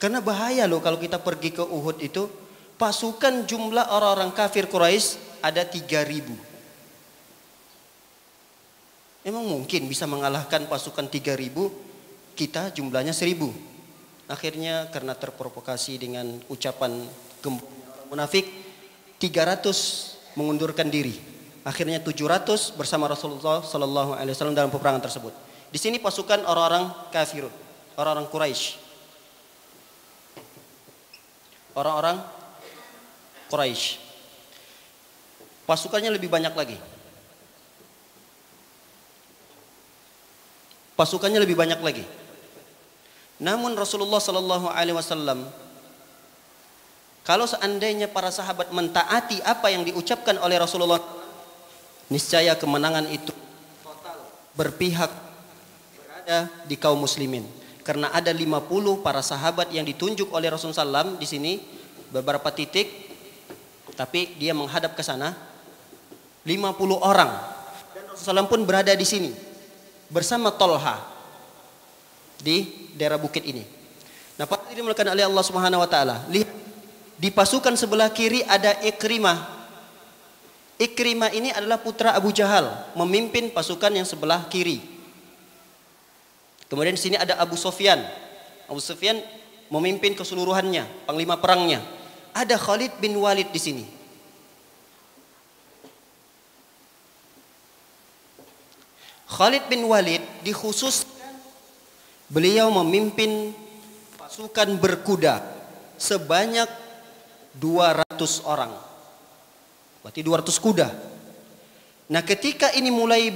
Karena bahaya loh kalau kita pergi ke Uhud itu. Pasukan jumlah orang-orang kafir Quraisy ada 3000. Emang mungkin bisa mengalahkan pasukan 3000? Kita jumlahnya 1000. Akhirnya karena terprovokasi dengan ucapan gembong orang munafik, 300 mengundurkan diri. Akhirnya 700 bersama Rasulullah sallallahu alaihi wasallam dalam peperangan tersebut. Di sini pasukan orang-orang kafirun, orang-orang Quraisy. Orang-orang Quraisy. Pasukannya lebih banyak lagi. Pasukannya lebih banyak lagi. Namun Rasulullah sallallahu alaihi wasallam, kalau seandainya para sahabat mentaati apa yang diucapkan oleh Rasulullah, niscaya kemenangan itu total berpihak berada di kaum muslimin. Karena ada 50 para sahabat yang ditunjuk oleh Rasulullah SAW di sini beberapa titik, tapi dia menghadap ke sana 50 orang. Dan Rasulullah pun berada di sini bersama Tolha di daerah bukit ini. Nah, pada ini dimuliakan oleh Allah Subhanahu wa taala. Lihat di pasukan sebelah kiri ada Ikrimah. Ikrimah ini adalah putra Abu Jahal, memimpin pasukan yang sebelah kiri. Kemudian di sini ada Abu Sufyan. Abu Sufyan memimpin keseluruhannya, panglima perangnya. Ada Khalid bin Walid di sini. Khalid bin Walid dikhususkan beliau memimpin pasukan berkuda sebanyak 200 orang. Berarti 200 kuda. Nah, ketika ini mulailah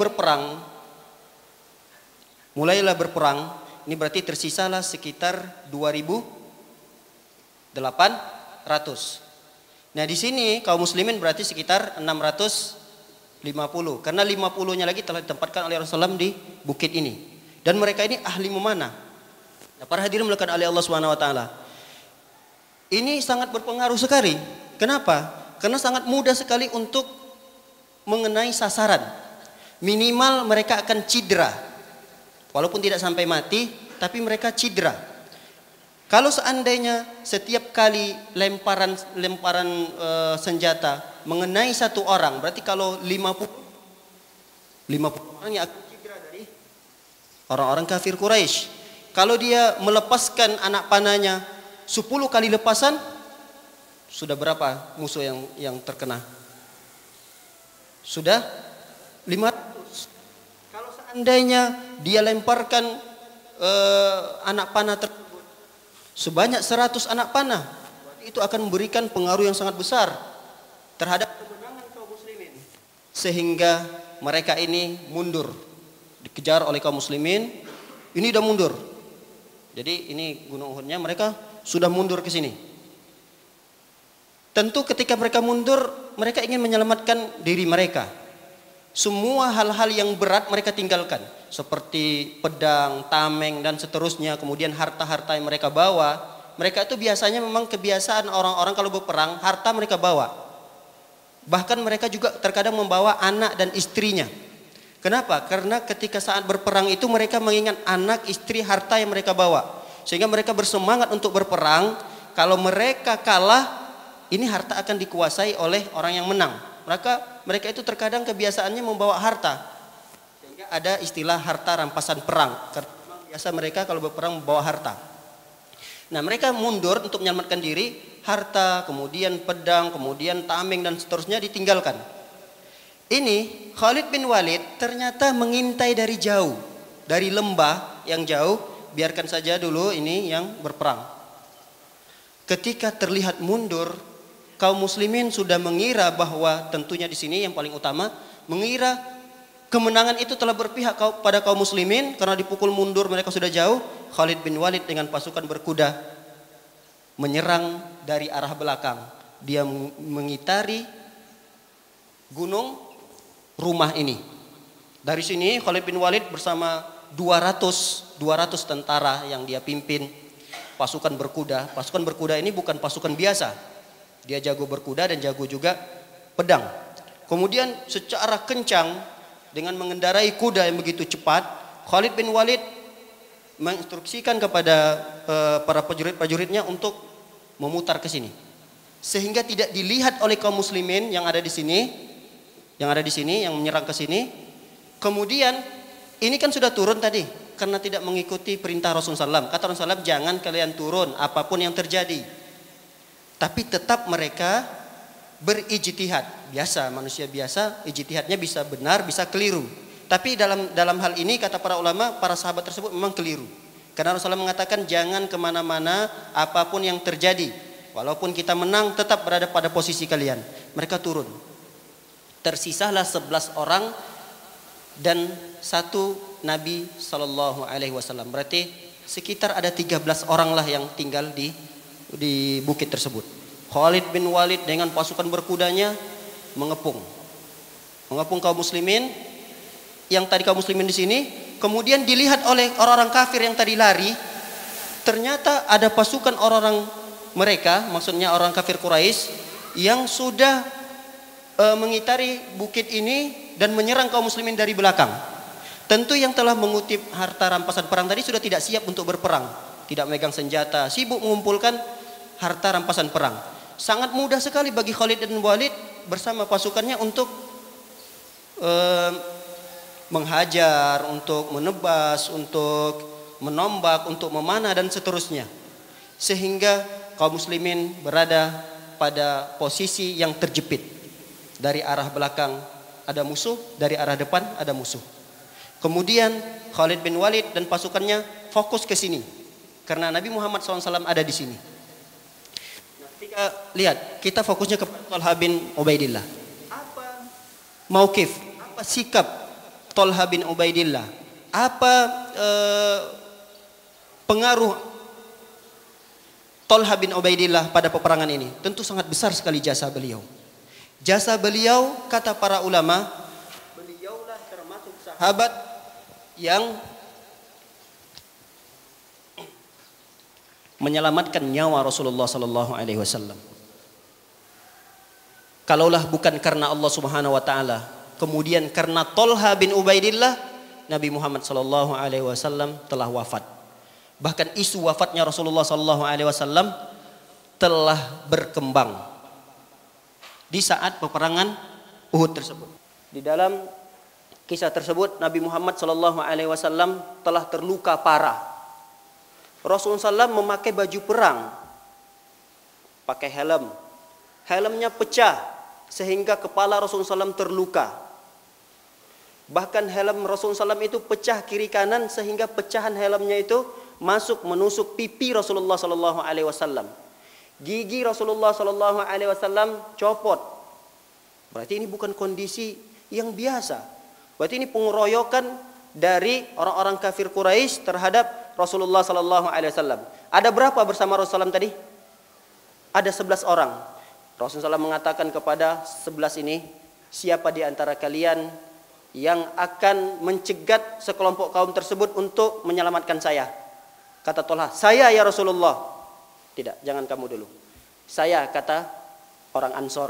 berperang, ini berarti tersisalah sekitar 2800. Nah, di sini kaum muslimin berarti sekitar 650. Karena 50-nya lagi telah ditempatkan oleh Rasulullah di bukit ini. Dan mereka ini ahli memanah. Nah, para hadirin dimuliakan oleh Allah Subhanahu wa taala. Ini sangat berpengaruh sekali. Kenapa? Karena sangat mudah sekali untuk mengenai sasaran. Minimal mereka akan cedera. Walaupun tidak sampai mati, tapi mereka cedera. Kalau seandainya setiap kali lemparan senjata mengenai satu orang, berarti kalau 50 orang yang akan cedera dari orang-orang kafir Quraisy. Kalau dia melepaskan anak panahnya 10 kali lepasan, sudah berapa musuh yang terkena? Sudah 500. Kalau seandainya dia lemparkan anak panah tersebut sebanyak 100 anak panah, itu akan memberikan pengaruh yang sangat besar terhadap kemenangan kaum muslimin. Sehingga mereka ini mundur, dikejar oleh kaum muslimin. Ini udah mundur. Jadi ini Gunung Uhudnya, mereka sudah mundur ke sini. Tentu ketika mereka mundur, mereka ingin menyelamatkan diri mereka. Semua hal-hal yang berat mereka tinggalkan, seperti pedang, tameng dan seterusnya. Kemudian harta-harta yang mereka bawa, mereka itu biasanya memang kebiasaan orang-orang kalau berperang, harta mereka bawa. Bahkan mereka juga terkadang membawa anak dan istrinya. Kenapa? Karena ketika saat berperang itu mereka mengingat anak, istri, harta yang mereka bawa. Sehingga mereka bersemangat untuk berperang. Kalau mereka kalah, ini harta akan dikuasai oleh orang yang menang. Mereka itu terkadang kebiasaannya membawa harta. Sehingga ada istilah harta rampasan perang. Karena biasa mereka kalau berperang membawa harta. Nah, mereka mundur untuk menyelamatkan diri. Harta, kemudian pedang, kemudian tameng dan seterusnya ditinggalkan. Ini Khalid bin Walid ternyata mengintai dari jauh, dari lembah yang jauh. Biarkan saja dulu ini yang berperang. Ketika terlihat mundur, kaum muslimin sudah mengira bahwa tentunya di sini yang paling utama, mengira kemenangan itu telah berpihak pada kaum muslimin karena dipukul mundur mereka sudah jauh. Khalid bin Walid dengan pasukan berkuda menyerang dari arah belakang. Dia mengitari gunung rumah ini. Dari sini Khalid bin Walid bersama 200 tentara yang dia pimpin, pasukan berkuda. Pasukan berkuda ini bukan pasukan biasa. Dia jago berkuda dan jago juga pedang. Kemudian secara kencang dengan mengendarai kuda yang begitu cepat, Khalid bin Walid menginstruksikan kepada para prajuritnya untuk memutar ke sini. Sehingga tidak dilihat oleh kaum muslimin yang ada di sini. Yang menyerang ke sini. Kemudian ini kan sudah turun tadi karena tidak mengikuti perintah Rasulullah SAW. Kata Rasulullah SAW, jangan kalian turun apapun yang terjadi. Tapi tetap mereka berijtihad. Biasa, manusia biasa, ijtihadnya bisa benar, bisa keliru. Tapi dalam hal ini kata para ulama, para sahabat tersebut memang keliru. Karena Rasulullah mengatakan jangan kemana-mana apapun yang terjadi. Walaupun kita menang tetap berada pada posisi kalian. Mereka turun. Tersisalah 11 orang dan satu Nabi SAW. Berarti sekitar ada 13 orang lah yang tinggal di bukit tersebut. Khalid bin Walid dengan pasukan berkudanya mengepung kaum muslimin. Yang tadi kaum muslimin di sini, kemudian dilihat oleh orang-orang kafir yang tadi lari. Ternyata ada pasukan orang-orang mereka, maksudnya orang kafir Quraisy yang sudah mengitari bukit ini dan menyerang kaum muslimin dari belakang. Tentu yang telah mengutip harta rampasan perang tadi sudah tidak siap untuk berperang, tidak megang senjata, sibuk mengumpulkan harta rampasan perang. Sangat mudah sekali bagi Khalid bin Walid bersama pasukannya untuk menghajar, untuk menebas, untuk menombak, untuk memanah dan seterusnya. Sehingga kaum muslimin berada pada posisi yang terjepit. Dari arah belakang ada musuh, dari arah depan ada musuh. Kemudian Khalid bin Walid dan pasukannya fokus ke sini karena Nabi Muhammad SAW ada di sini. Nah, kita fokusnya kepada Thalha bin Ubaidillah. Apa mauqif, apa sikap Thalha bin Ubaidillah? Apa pengaruh Thalha bin Ubaidillah pada peperangan ini? Tentu sangat besar sekali jasa beliau. Jasa beliau, kata para ulama, beliaulah termasuk sahabat yang menyelamatkan nyawa Rasulullah SAW. Kalaulah bukan karena Allah Subhanahu wa taala, kemudian karena Thalha bin Ubaidillah, Nabi Muhammad sallallahu alaihi wasallam telah wafat. Bahkan isu wafatnya Rasulullah sallallahu alaihi wasallam telah berkembang di saat peperangan Uhud tersebut. Di dalam kisah tersebut Nabi Muhammad sallallahu alaihi wasallam telah terluka parah. Rasulullah SAW memakai baju perang, pakai helm. Helmnya pecah sehingga kepala Rasulullah SAW terluka. Bahkan helm Rasulullah SAW itu pecah kiri kanan sehingga pecahan helmnya itu menusuk pipi Rasulullah SAW. Gigi Rasulullah SAW copot. Berarti ini bukan kondisi yang biasa. Berarti ini pengeroyokan dari orang-orang kafir Quraisy terhadap Rasulullah SAW. Ada berapa bersama Rasulullah SAW tadi? Ada 11 orang. Rasulullah SAW mengatakan kepada 11 ini, siapa di antara kalian yang akan mencegat sekelompok kaum tersebut untuk menyelamatkan saya? Kata Thalha, saya ya Rasulullah. Tidak, jangan kamu dulu. Saya, kata orang Ansor.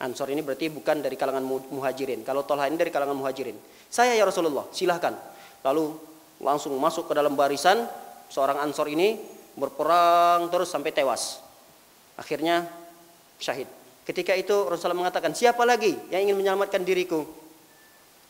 Ansor ini berarti bukan dari kalangan muhajirin. Kalau Thalha ini dari kalangan muhajirin. Saya ya Rasulullah, silahkan. Lalu langsung masuk ke dalam barisan. Seorang Ansor ini berperang terus sampai tewas. Akhirnya syahid. Ketika itu Rasulullah mengatakan, siapa lagi yang ingin menyelamatkan diriku,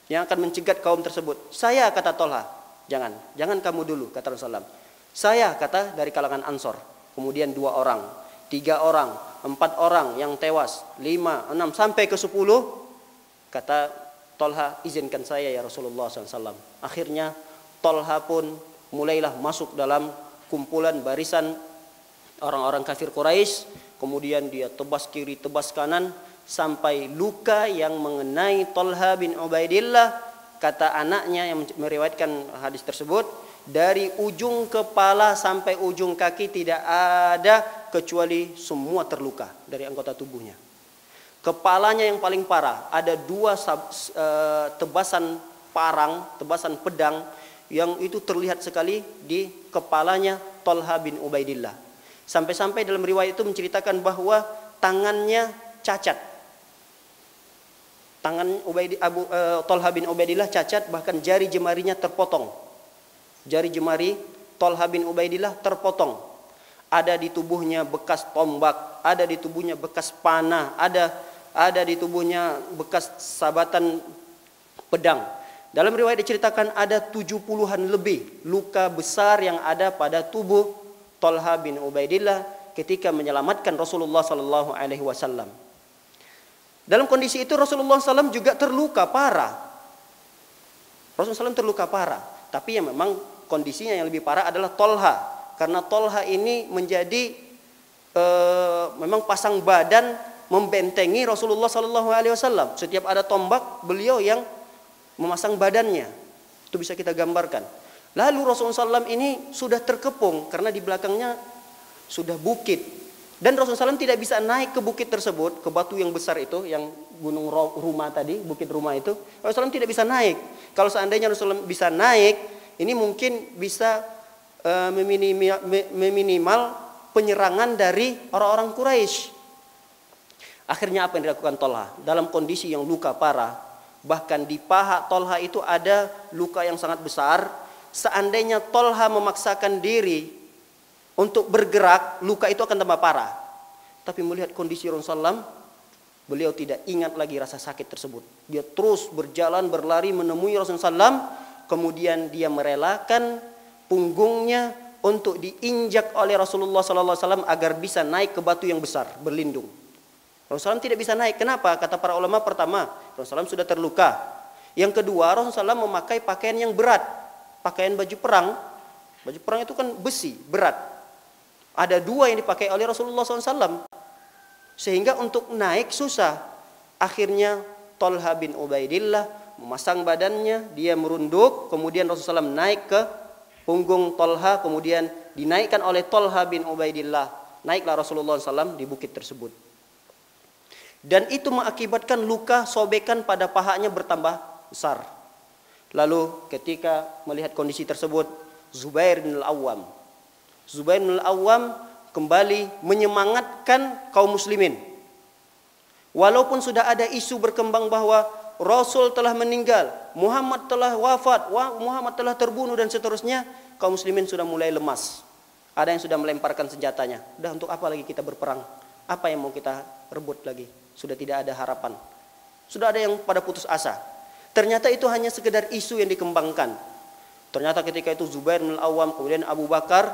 yang akan mencegat kaum tersebut? Saya, kata Thalha. Jangan kamu dulu, kata Rasulullah. Saya, kata dari kalangan Ansor. Kemudian 2 orang, 3 orang, 4 orang yang tewas, 5, 6 sampai ke 10. Kata Thalha, izinkan saya ya Rasulullah SAW. Akhirnya Thalha pun mulailah masuk dalam kumpulan barisan orang-orang kafir Quraisy. Kemudian dia tebas kiri, tebas kanan, sampai luka yang mengenai Thalha bin Ubaidillah. Kata anaknya yang meriwayatkan hadis tersebut, dari ujung kepala sampai ujung kaki tidak ada kecuali semua terluka dari anggota tubuhnya. Kepalanya yang paling parah, ada 2 tebasan parang, tebasan pedang yang itu terlihat sekali di kepalanya Thalha bin Ubaidillah. Sampai-sampai dalam riwayat itu menceritakan bahwa tangannya cacat. Tangan Thalha bin Ubaidillah cacat, bahkan jari jemarinya terpotong. Jari jemari Thalha bin Ubaidillah terpotong. Ada di tubuhnya bekas tombak, ada di tubuhnya bekas panah, ada di tubuhnya bekas sabatan pedang. Dalam riwayat diceritakan ada 70-an lebih luka besar yang ada pada tubuh Thalha bin Ubaidillah ketika menyelamatkan Rasulullah sallallahu alaihi wasallam. Dalam kondisi itu Rasulullah SAW juga terluka parah. Rasulullah SAW terluka parah, tapi yang memang kondisinya yang lebih parah adalah Thalha, karena Thalha ini menjadi memang pasang badan membentengi Rasulullah SAW. Setiap ada tombak, beliau yang memasang badannya. Itu bisa kita gambarkan. Lalu Rasulullah SAW ini sudah terkepung karena di belakangnya sudah bukit. Dan Rasulullah SAW tidak bisa naik ke bukit tersebut, ke batu yang besar itu, yang gunung Ruma tadi, bukit Ruma itu. Rasulullah SAW tidak bisa naik. Kalau seandainya Rasulullah bisa naik, ini mungkin bisa meminimal penyerangan dari orang-orang Quraisy. Akhirnya apa yang dilakukan Thalha? Dalam kondisi yang luka parah, bahkan di paha Thalha itu ada luka yang sangat besar. Seandainya Thalha memaksakan diri untuk bergerak, luka itu akan tambah parah. Tapi melihat kondisi Rasulullah SAW, beliau tidak ingat lagi rasa sakit tersebut. Dia terus berjalan, berlari menemui Rasulullah SAW. Kemudian dia merelakan punggungnya untuk diinjak oleh Rasulullah SAW agar bisa naik ke batu yang besar, berlindung. Rasulullah SAW tidak bisa naik. Kenapa? Kata para ulama, pertama, Rasulullah SAW sudah terluka. Yang kedua, Rasulullah SAW memakai pakaian yang berat, pakaian baju perang. Baju perang itu kan besi, berat. Ada 2 yang dipakai oleh Rasulullah SAW, sehingga untuk naik susah. Akhirnya Thalha bin Ubaidillah memasang badannya, dia merunduk, kemudian Rasulullah SAW naik ke punggung Thalha, kemudian dinaikkan oleh Thalha bin Ubaidillah. Naiklah Rasulullah SAW di bukit tersebut. Dan itu mengakibatkan luka sobekan pada pahanya bertambah besar. Lalu ketika melihat kondisi tersebut, Zubair bin Al-Awwam kembali menyemangatkan kaum muslimin. Walaupun sudah ada isu berkembang bahwa Rasul telah meninggal, Muhammad telah wafat, Muhammad telah terbunuh dan seterusnya, kaum muslimin sudah mulai lemas. Ada yang sudah melemparkan senjatanya. Udah, untuk apa lagi kita berperang? Apa yang mau kita rebut lagi? Sudah tidak ada harapan. Sudah ada yang pada putus asa. Ternyata itu hanya sekedar isu yang dikembangkan. Ternyata ketika itu Zubair bin Al-Awwam, kemudian Abu Bakar,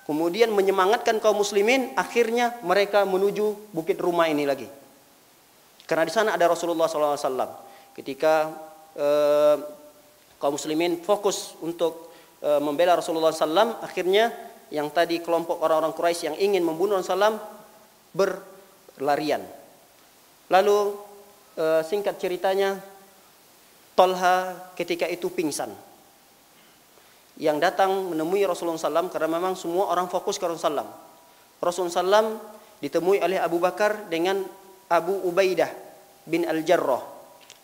kemudian menyemangatkan kaum muslimin, akhirnya mereka menuju Bukit Rumah ini lagi. Karena di sana ada Rasulullah SAW. Ketika kaum muslimin fokus untuk membela Rasulullah SAW, akhirnya yang tadi kelompok orang-orang Quraisy yang ingin membunuh Rasulullah SAW berlarian. Lalu singkat ceritanya, Tolha ketika itu pingsan. Yang datang menemui Rasulullah SAW, karena memang semua orang fokus ke Rasulullah SAW. Rasulullah SAW ditemui oleh Abu Bakar dengan Abu Ubaidah bin Al-Jarrah.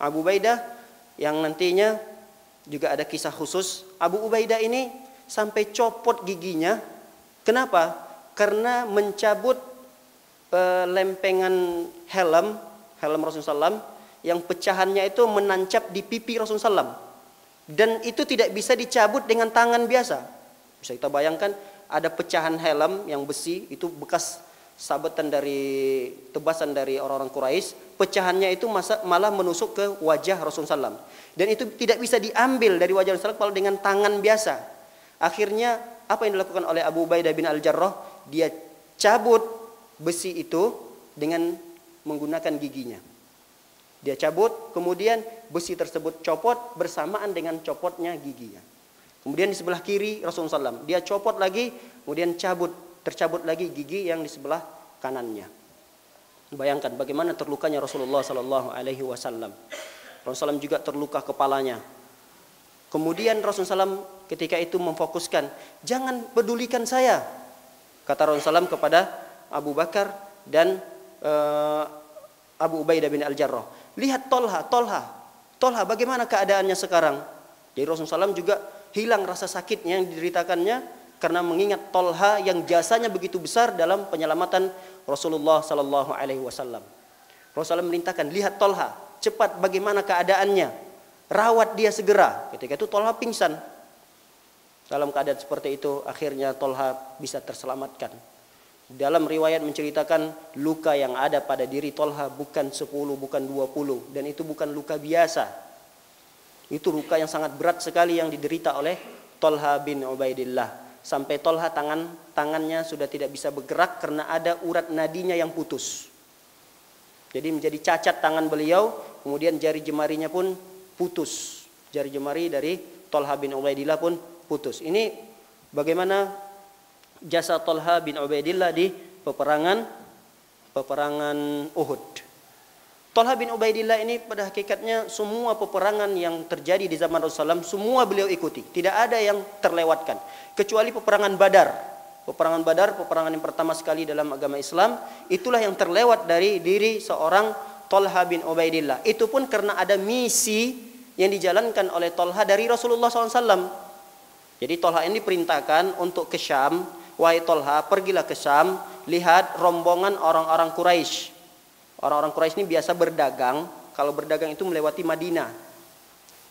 Abu Ubaidah yang nantinya juga ada kisah khusus. Abu Ubaidah ini sampai copot giginya. Kenapa? Karena mencabut lempengan helm Rasulullah SAW yang pecahannya itu menancap di pipi Rasulullah SAW. Dan itu tidak bisa dicabut dengan tangan biasa. Bisa kita bayangkan ada pecahan helm yang besi, itu bekas sabetan dari tebasan dari orang-orang Quraisy. Pecahannya itu malah menusuk ke wajah Rasulullah SAW. Dan itu tidak bisa diambil dari wajah Rasulullah SAW dengan tangan biasa. Akhirnya apa yang dilakukan oleh Abu Ubaidah bin Al-Jarrah? Dia cabut besi itu dengan menggunakan giginya. Dia cabut, kemudian besi tersebut copot bersamaan dengan copotnya giginya. Kemudian di sebelah kiri Rasulullah SAW, dia copot lagi, kemudian tercabut lagi gigi yang di sebelah kanannya. Bayangkan bagaimana terlukanya Rasulullah SAW. Rasulullah SAW juga terluka kepalanya. Kemudian Rasulullah SAW ketika itu memfokuskan, jangan pedulikan saya, kata Rasulullah SAW kepada Abu Bakar dan Abu Ubaidah bin Al-Jarrah. Lihat Tolha, bagaimana keadaannya sekarang? Jadi Rasulullah SAW juga hilang rasa sakitnya yang dideritakannya karena mengingat Tolha yang jasanya begitu besar dalam penyelamatan Rasulullah SAW. Rasulullah merintahkan, lihat Tolha, cepat bagaimana keadaannya, rawat dia segera. Ketika itu Tolha pingsan. Dalam keadaan seperti itu akhirnya Tolha bisa terselamatkan. Dalam riwayat menceritakan luka yang ada pada diri Tolha bukan 10, bukan 20. Dan itu bukan luka biasa. Itu luka yang sangat berat sekali yang diderita oleh Tolha bin Ubaidillah. Sampai Tolha tangannya sudah tidak bisa bergerak karena ada urat nadinya yang putus. Jadi menjadi cacat tangan beliau. Kemudian jari jemarinya pun putus. Jari jemari dari Tolha bin Ubaidillah pun putus. Ini bagaimana jasa Tolha bin Ubaidillah di peperangan Uhud. Tolha bin Ubaidillah ini pada hakikatnya semua peperangan yang terjadi di zaman Rasulullah SAW semua beliau ikuti. Tidak ada yang terlewatkan. Kecuali peperangan Badar. Peperangan Badar, peperangan yang pertama sekali dalam agama Islam. Itulah yang terlewat dari diri seorang Tolha bin Ubaidillah. Itu pun karena ada misi yang dijalankan oleh Tolha dari Rasulullah SAW. Jadi Tolha ini diperintahkan untuk ke Syam. Wahai Tolha, pergilah ke Syam, lihat rombongan orang-orang Quraisy. Orang-orang Quraisy ini biasa berdagang, kalau berdagang itu melewati Madinah.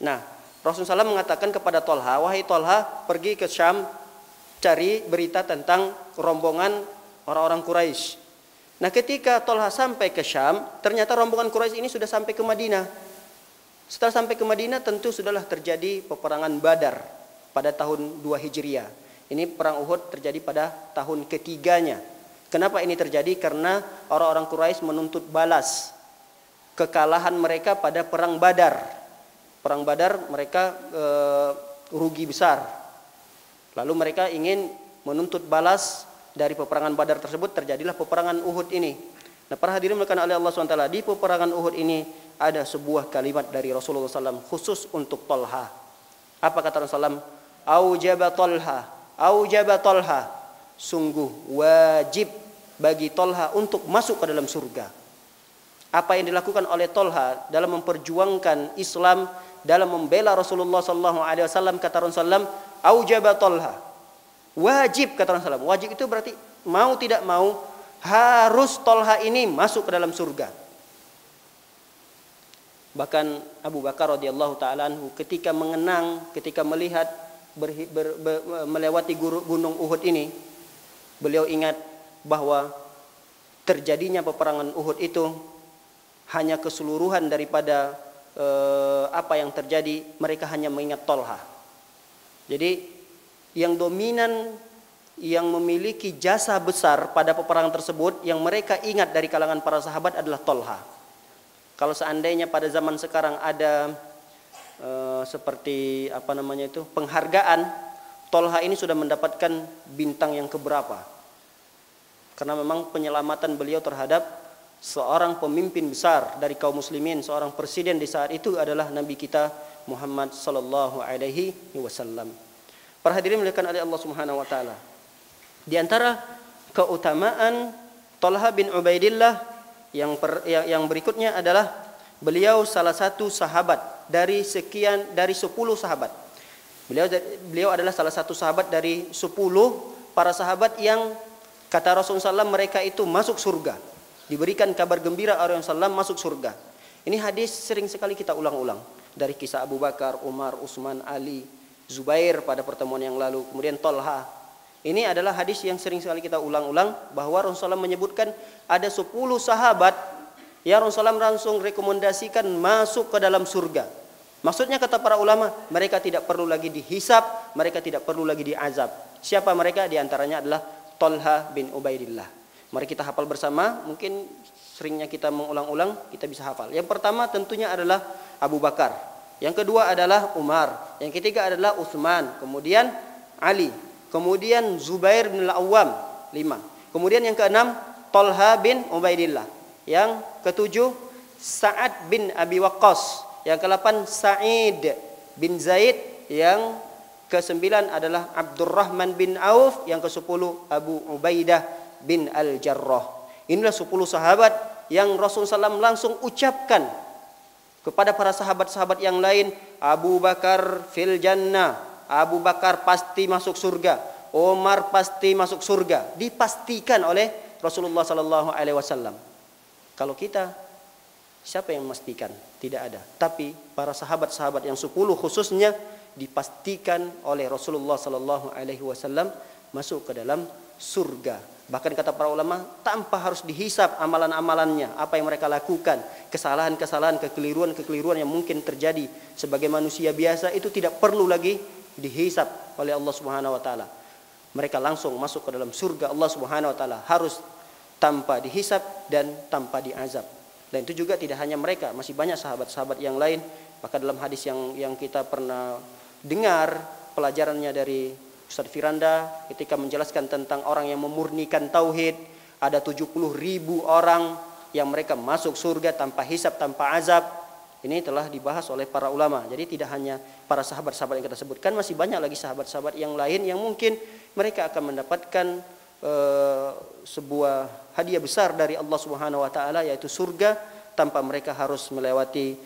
Nah, Rasulullah SAW mengatakan kepada Tolha, wahai Tolha, pergi ke Syam, cari berita tentang rombongan orang-orang Quraisy. Nah, ketika Tolha sampai ke Syam, ternyata rombongan Quraisy ini sudah sampai ke Madinah. Setelah sampai ke Madinah, tentu sudahlah terjadi peperangan Badar pada tahun 2 Hijriah. Ini perang Uhud terjadi pada tahun ketiganya. Kenapa ini terjadi? Karena orang-orang Quraisy menuntut balas kekalahan mereka pada perang Badar. Perang Badar mereka rugi besar. Lalu mereka ingin menuntut balas dari peperangan Badar tersebut, terjadilah peperangan Uhud ini. Nah, para hadirin dimuliakan oleh Allah SWT, di peperangan Uhud ini ada sebuah kalimat dari Rasulullah SAW khusus untuk Tolha. Apa kata Rasulullah SAW? Aujaba Tolha, sungguh wajib bagi Tolha untuk masuk ke dalam surga. Apa yang dilakukan oleh Tolha dalam memperjuangkan Islam, dalam membela Rasulullah SAW, kata Rasulullah, aujaba Tolha, wajib, kata Rasulullah. Wajib itu berarti mau tidak mau harus Tolha ini masuk ke dalam surga. Bahkan Abu Bakar radhiyallahu taala anhu ketika mengenang, ketika melihat melewati gunung Uhud ini, beliau ingat bahwa terjadinya peperangan Uhud itu hanya keseluruhan daripada apa yang terjadi, mereka hanya mengingat Tolha. Jadi yang dominan, yang memiliki jasa besar pada peperangan tersebut, yang mereka ingat dari kalangan para sahabat adalah Tolha. Kalau seandainya pada zaman sekarang ada seperti penghargaan, Tolha ini sudah mendapatkan bintang yang keberapa? Karena memang penyelamatan beliau terhadap seorang pemimpin besar dari kaum muslimin, seorang presiden di saat itu adalah Nabi kita Muhammad sallallahu alaihi wasallam. Para hadirin dimuliakan oleh Allah Subhanahu wa taala. Di antara keutamaan Tolha bin Ubaidillah yang berikutnya adalah beliau salah satu sahabat dari 10 sahabat. Beliau adalah salah satu sahabat dari 10 para sahabat yang kata Rasulullah SAW mereka itu masuk surga. Diberikan kabar gembira oleh Rasulullah SAW masuk surga. Ini hadis sering sekali kita ulang-ulang. Dari kisah Abu Bakar, Umar, Utsman, Ali, Zubair pada pertemuan yang lalu. Kemudian Tolha. Ini adalah hadis yang sering sekali kita ulang-ulang. Bahwa Rasulullah SAW menyebutkan ada 10 sahabat yang Rasulullah langsung rekomendasikan masuk ke dalam surga. Maksudnya kata para ulama, mereka tidak perlu lagi dihisab, mereka tidak perlu lagi diazab. Siapa mereka? Di antaranya adalah Tolha bin Ubaidillah. Mari kita hafal bersama, mungkin seringnya kita mengulang-ulang, kita bisa hafal. Yang pertama tentunya adalah Abu Bakar. Yang kedua adalah Umar. Yang ketiga adalah Utsman. Kemudian Ali. Kemudian Zubair bin Al-Awwam. 5. Kemudian yang keenam Tolha bin Ubaidillah. Yang ketujuh Sa'ad bin Abi Waqqas. Yang ke-8 Sa'id bin Zaid. Yang ke-9 adalah Abdurrahman bin Auf. Yang ke-10 Abu Ubaidah bin Al-Jarrah. Inilah 10 sahabat yang Rasulullah SAW langsung ucapkan kepada para sahabat-sahabat yang lain, Abu Bakar fil jannah, Abu Bakar pasti masuk surga, Umar pasti masuk surga. Dipastikan oleh Rasulullah SAW. Kalau kita, siapa yang memastikan? Tidak ada. Tapi para sahabat-sahabat yang 10 khususnya dipastikan oleh Rasulullah SAW masuk ke dalam surga. Bahkan kata para ulama, tanpa harus dihisap amalan-amalannya, apa yang mereka lakukan, kesalahan-kesalahan, kekeliruan-kekeliruan yang mungkin terjadi sebagai manusia biasa, itu tidak perlu lagi dihisap oleh Allah Subhanahu wa taala. Mereka langsung masuk ke dalam surga Allah Subhanahu wa taala, harus tanpa dihisap dan tanpa diazab. Dan itu juga tidak hanya mereka, masih banyak sahabat-sahabat yang lain. Bahkan dalam hadis yang kita pernah dengar pelajarannya dari Ustaz Firanda ketika menjelaskan tentang orang yang memurnikan tauhid, ada 70.000 orang yang mereka masuk surga tanpa hisab, tanpa azab. Ini telah dibahas oleh para ulama. Jadi tidak hanya para sahabat-sahabat yang kita sebutkan, masih banyak lagi sahabat-sahabat yang lain yang mungkin mereka akan mendapatkan sebuah hadiah besar dari Allah Subhanahu wa taala, yaitu surga, tanpa mereka harus melewati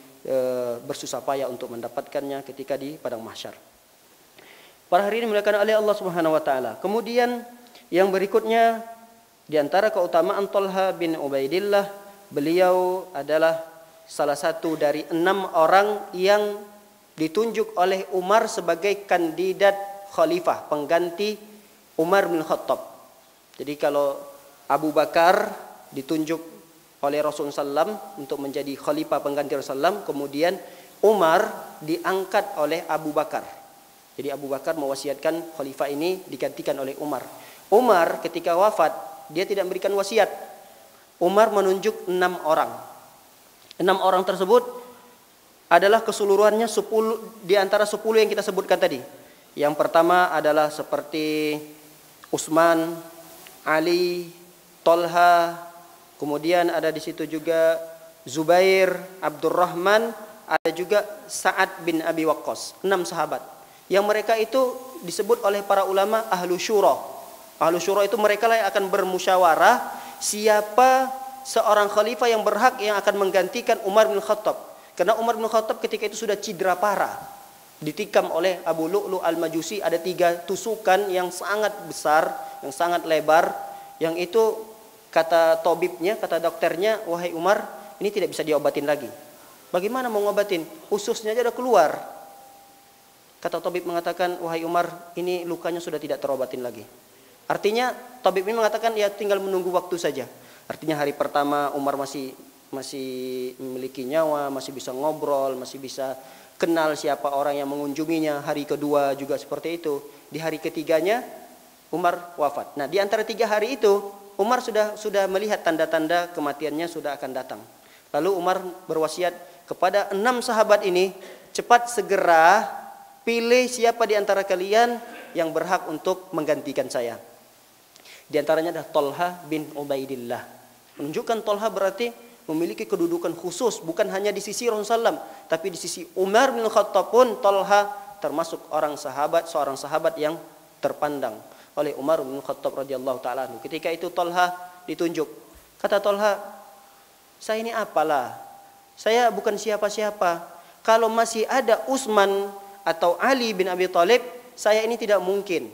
bersusah payah untuk mendapatkannya ketika di padang mahsyar. Para hadirin dimuliakan oleh Allah Subhanahu wa taala. Kemudian yang berikutnya di antara keutamaan Tolha bin Ubaidillah, beliau adalah salah satu dari 6 orang yang ditunjuk oleh Umar sebagai kandidat khalifah, pengganti Umar bin Khattab. Jadi kalau Abu Bakar ditunjuk oleh Rasulullah SAW untuk menjadi khalifah pengganti Rasulullah SAW, kemudian Umar diangkat oleh Abu Bakar. Jadi Abu Bakar mewasiatkan khalifah ini digantikan oleh Umar. Umar ketika wafat, dia tidak memberikan wasiat. Umar menunjuk 6 orang. 6 orang tersebut adalah keseluruhannya 10 di antara 10 yang kita sebutkan tadi. Yang pertama adalah seperti Utsman, Ali, Tolha, kemudian ada di situ juga Zubair, Abdurrahman, ada juga Sa'ad bin Abi Waqqas. 6 sahabat. Yang mereka itu disebut oleh para ulama ahlu syura. Ahlu syura itu mereka lah yang akan bermusyawarah siapa seorang khalifah yang berhak yang akan menggantikan Umar bin Khattab. Karena Umar bin Khattab ketika itu sudah cedera parah, ditikam oleh Abu Lu'lu' al-Majusi, ada 3 tusukan yang sangat besar, yang sangat lebar, yang itu kata tabibnya, kata dokternya, wahai Umar, ini tidak bisa diobatin lagi. Bagaimana mau ngobatin? Ususnya aja udah keluar. Kata tabib mengatakan, wahai Umar, ini lukanya sudah tidak terobatin lagi. Artinya tabib ini mengatakan ya tinggal menunggu waktu saja. Artinya hari pertama Umar masih memiliki nyawa, masih bisa ngobrol, masih bisa kenal siapa orang yang mengunjunginya. Hari kedua juga seperti itu. Di hari ketiganya Umar wafat. Nah, di antara 3 hari itu Umar sudah melihat tanda-tanda kematiannya sudah akan datang. Lalu Umar berwasiat kepada 6 sahabat ini, cepat segera pilih siapa di antara kalian yang berhak untuk menggantikan saya. Di antaranya adalah Thalha bin Ubaidillah. Menunjukkan Thalha berarti memiliki kedudukan khusus, bukan hanya di sisi Rasulullah SAW, tapi di sisi Umar bin Khattab pun Thalha termasuk seorang sahabat yang terpandang oleh Umar bin Khattab radhiyallahu taala anhu. Ketika itu Thalha ditunjuk. Kata Thalha, saya ini apalah? Saya bukan siapa-siapa. Kalau masih ada Utsman atau Ali bin Abi Thalib, saya ini tidak mungkin.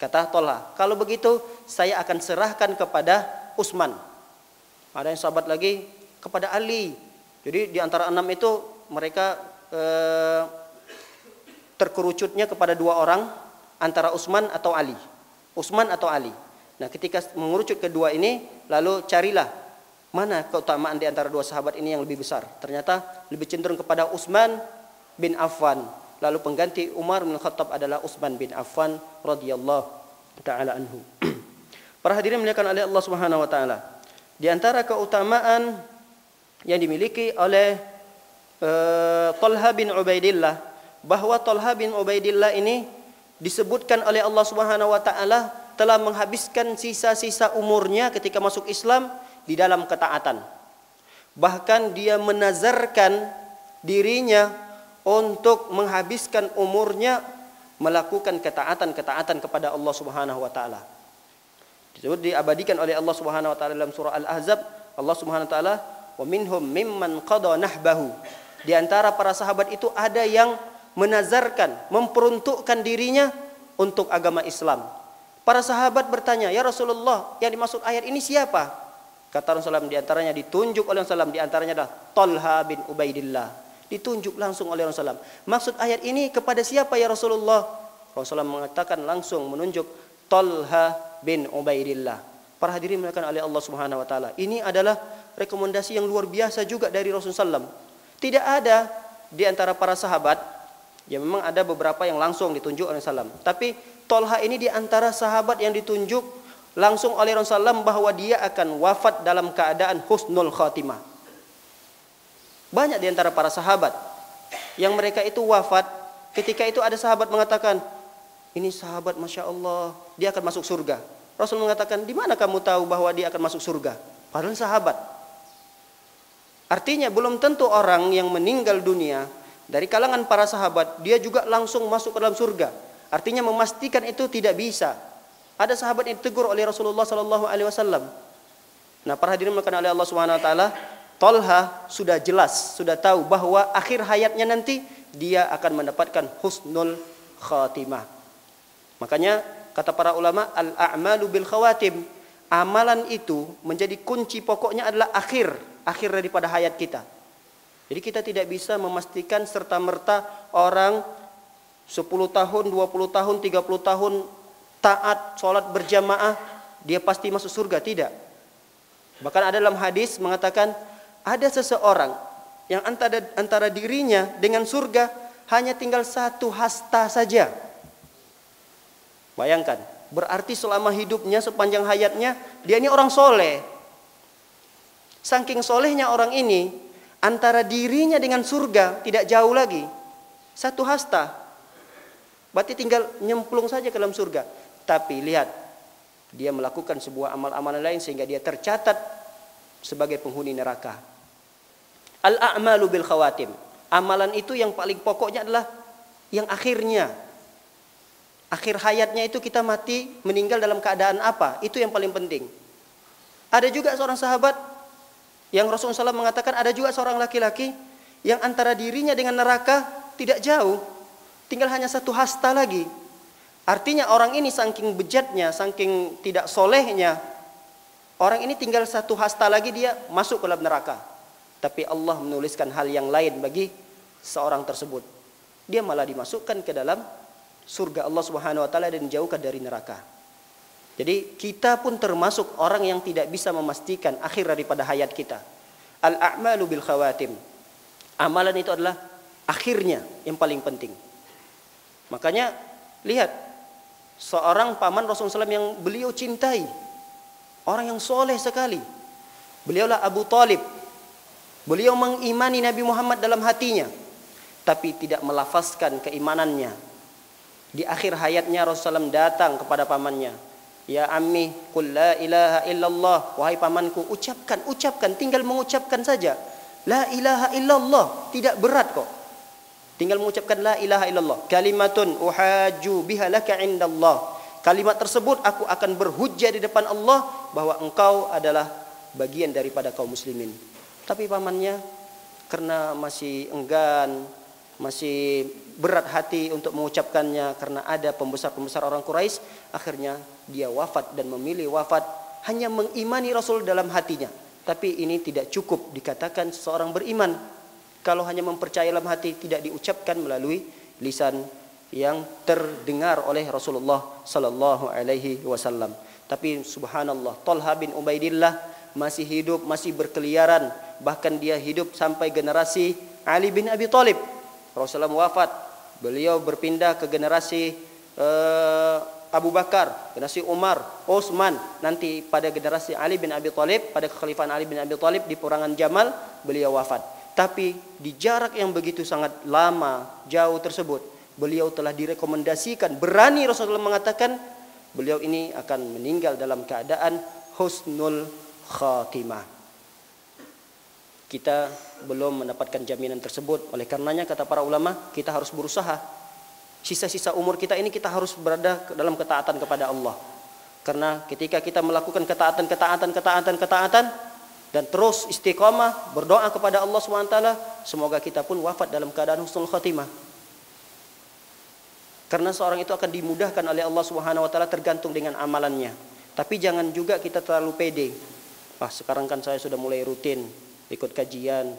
Kata Thalha, kalau begitu saya akan serahkan kepada Utsman. Ada yang sahabat lagi kepada Ali. Jadi di antara 6 itu mereka terkerucutnya kepada 2 orang, antara Utsman atau Ali. Utsman atau Ali. Nah, ketika mengerucut kedua ini, lalu carilah mana keutamaan di antara 2 sahabat ini yang lebih besar. Ternyata lebih cenderung kepada Utsman bin Affan. Lalu pengganti Umar bin Khattab adalah Utsman bin Affan radhiyallahu taala anhu. Para hadirin dimuliakan oleh Allah Subhanahu wa taala. Di antara keutamaan yang dimiliki oleh Thalha bin Ubaidillah, bahwa Thalha bin Ubaidillah ini disebutkan oleh Allah Subhanahu wa taala telah menghabiskan sisa-sisa umurnya ketika masuk Islam di dalam ketaatan. Bahkan dia menazarkan dirinya untuk menghabiskan umurnya melakukan ketaatan-ketaatan kepada Allah Subhanahu wa taala. Disebut diabadikan oleh Allah Subhanahu wa taala dalam surah Al-Ahzab, Allah Subhanahu wa taala, "Wa minhum mimman qada nahbahu." Di antara para sahabat itu ada yang menazarkan, memperuntukkan dirinya untuk agama Islam. Para sahabat bertanya, "Ya Rasulullah, yang dimaksud ayat ini siapa?" Kata Rasulullah, di antaranya ditunjuk oleh Rasulullah, di antaranya adalah Thalha bin Ubaidillah. Ditunjuk langsung oleh Rasulullah. Maksud ayat ini kepada siapa ya Rasulullah? Rasulullah mengatakan langsung menunjuk Thalha bin Ubaidillah. Para hadirin dimuliakan oleh Allah Subhanahu wa taala. Ini adalah rekomendasi yang luar biasa juga dari Rasulullah SAW. Tidak ada di antara para sahabat, ya memang ada beberapa yang langsung ditunjuk oleh Rasulullah SAW. Tapi Thalha ini di antara sahabat yang ditunjuk langsung oleh Rasulullah SAW bahwa dia akan wafat dalam keadaan husnul khatimah. Banyak di antara para sahabat yang mereka itu wafat, ketika itu ada sahabat mengatakan, ini sahabat Masya Allah, dia akan masuk surga. Rasul mengatakan, di mana kamu tahu bahwa dia akan masuk surga? Padahal sahabat. Artinya belum tentu orang yang meninggal dunia dari kalangan para sahabat, dia juga langsung masuk ke dalam surga. Artinya memastikan itu tidak bisa. Ada sahabat yang ditegur oleh Rasulullah SAW. Nah, para hadirin dimuliakan oleh Allah Subhanahu wa taala, Thalha sudah jelas, sudah tahu bahwa akhir hayatnya nanti dia akan mendapatkan husnul khatimah. Makanya kata para ulama, al-a'malu bil khawatim, amalan itu menjadi kunci pokoknya adalah akhir daripada hayat kita. Jadi kita tidak bisa memastikan serta-merta orang 10 tahun, 20 tahun, 30 tahun taat, sholat berjamaah, dia pasti masuk surga, tidak. Bahkan ada dalam hadis mengatakan, ada seseorang yang antara dirinya dengan surga hanya tinggal 1 hasta saja. Bayangkan, berarti selama hidupnya, sepanjang hayatnya, dia ini orang soleh. Saking solehnya orang ini, antara dirinya dengan surga tidak jauh lagi. 1 hasta. Berarti tinggal nyemplung saja ke dalam surga. Tapi lihat, dia melakukan sebuah amal-amalan lain sehingga dia tercatat sebagai penghuni neraka. Al-a'malu bil khawatim. Amalan itu yang paling pokoknya adalah yang akhirnya. Akhir hayatnya itu kita mati, meninggal dalam keadaan apa? Itu yang paling penting. Ada juga seorang sahabat yang Rasulullah SAW mengatakan, ada juga seorang laki-laki yang antara dirinya dengan neraka tidak jauh. Tinggal hanya 1 hasta lagi. Artinya orang ini saking bejatnya, saking tidak solehnya, orang ini tinggal 1 hasta lagi dia masuk ke dalam neraka. tapi Allah menuliskan hal yang lain bagi seorang tersebut. Dia malah dimasukkan ke dalam surga Allah Subhanahu wa taala dan dijauhkan dari neraka. Jadi kita pun termasuk orang yang tidak bisa memastikan akhir daripada hayat kita. Al-a'malu bil khawatim. Amalan itu adalah akhirnya yang paling penting. Makanya lihat seorang paman Rasulullah SAW yang beliau cintai, orang yang soleh sekali. Beliaulah Abu Talib. Beliau mengimani Nabi Muhammad dalam hatinya, tapi tidak melafazkan keimanannya. Di akhir hayatnya Rasulullah SAW datang kepada pamannya. Ya ammi, qul la ilaha illallah. Wahai pamanku, ucapkan, tinggal mengucapkan saja. La ilaha illallah, tidak berat kok. Tinggal mengucapkan la ilaha illallah. Kalimatun uhajju biha laka indallah. Kalimat tersebut aku akan berhujjah di depan Allah bahwa engkau adalah bagian daripada kaum muslimin. Tapi pamannya karena masih enggan, masih berat hati untuk mengucapkannya karena ada pembesar-pembesar orang Quraisy, akhirnya dia wafat dan memilih wafat hanya mengimani Rasul dalam hatinya. Tapi ini tidak cukup dikatakan seseorang beriman kalau hanya mempercayai dalam hati, tidak diucapkan melalui lisan yang terdengar oleh Rasulullah sallallahu alaihi wasallam. Tapi subhanallah, Thalha bin Ubaidillah masih hidup, masih berkeliaran, bahkan dia hidup sampai generasi Ali bin Abi Thalib. Rasulullah wafat, beliau berpindah ke generasi Abu Bakar, generasi Umar, Utsman, nanti pada generasi Ali bin Abi Thalib, pada kekhalifahan Ali bin Abi Thalib di peperangan Jamal, beliau wafat. Tapi di jarak yang begitu sangat lama, jauh tersebut, beliau telah direkomendasikan, berani Rasulullah mengatakan beliau ini akan meninggal dalam keadaan husnul khatimah. Kita belum mendapatkan jaminan tersebut. Oleh karenanya kata para ulama, kita harus berusaha. Sisa-sisa umur kita ini kita harus berada dalam ketaatan kepada Allah. Karena ketika kita melakukan ketaatan dan terus istiqamah berdoa kepada Allah SWT, semoga kita pun wafat dalam keadaan husnul khatimah. Karena seorang itu akan dimudahkan oleh Allah SWT tergantung dengan amalannya. Tapi jangan juga kita terlalu pede. Sekarang kan saya sudah mulai rutin ikut kajian,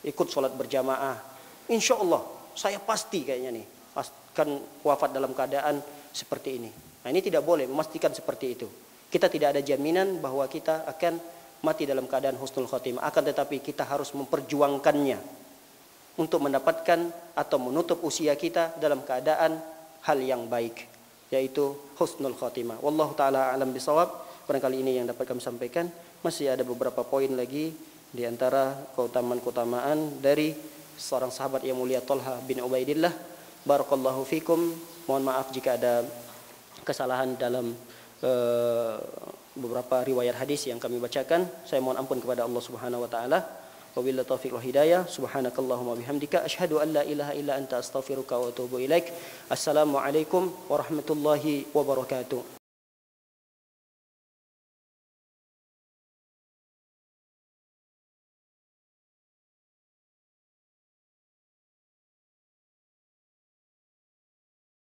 ikut sholat berjamaah. Insya Allah saya pasti kayaknya nih akan wafat dalam keadaan seperti ini. Nah, ini tidak boleh memastikan seperti itu. Kita tidak ada jaminan bahwa kita akan mati dalam keadaan husnul khatimah. Akan tetapi kita harus memperjuangkannya untuk mendapatkan atau menutup usia kita dalam keadaan hal yang baik, yaitu husnul khatimah. Wallahu taala alam bisawab. Barangkali ini yang dapat kami sampaikan. Masih ada beberapa poin lagi di antara keutamaan-keutamaan dari seorang sahabat yang mulia Thalha bin Ubaidillah. Barakallahu fikum. Mohon maaf jika ada kesalahan dalam beberapa riwayat hadis yang kami bacakan. Saya mohon ampun kepada Allah Subhanahu wa taala. Wabillahi taufiq wal hidayah. Subhanakallahumma bihamdika asyhadu an la ilaha illa anta astaghfiruka wa atubu ilaik. Assalamualaikum warahmatullahi wabarakatuh.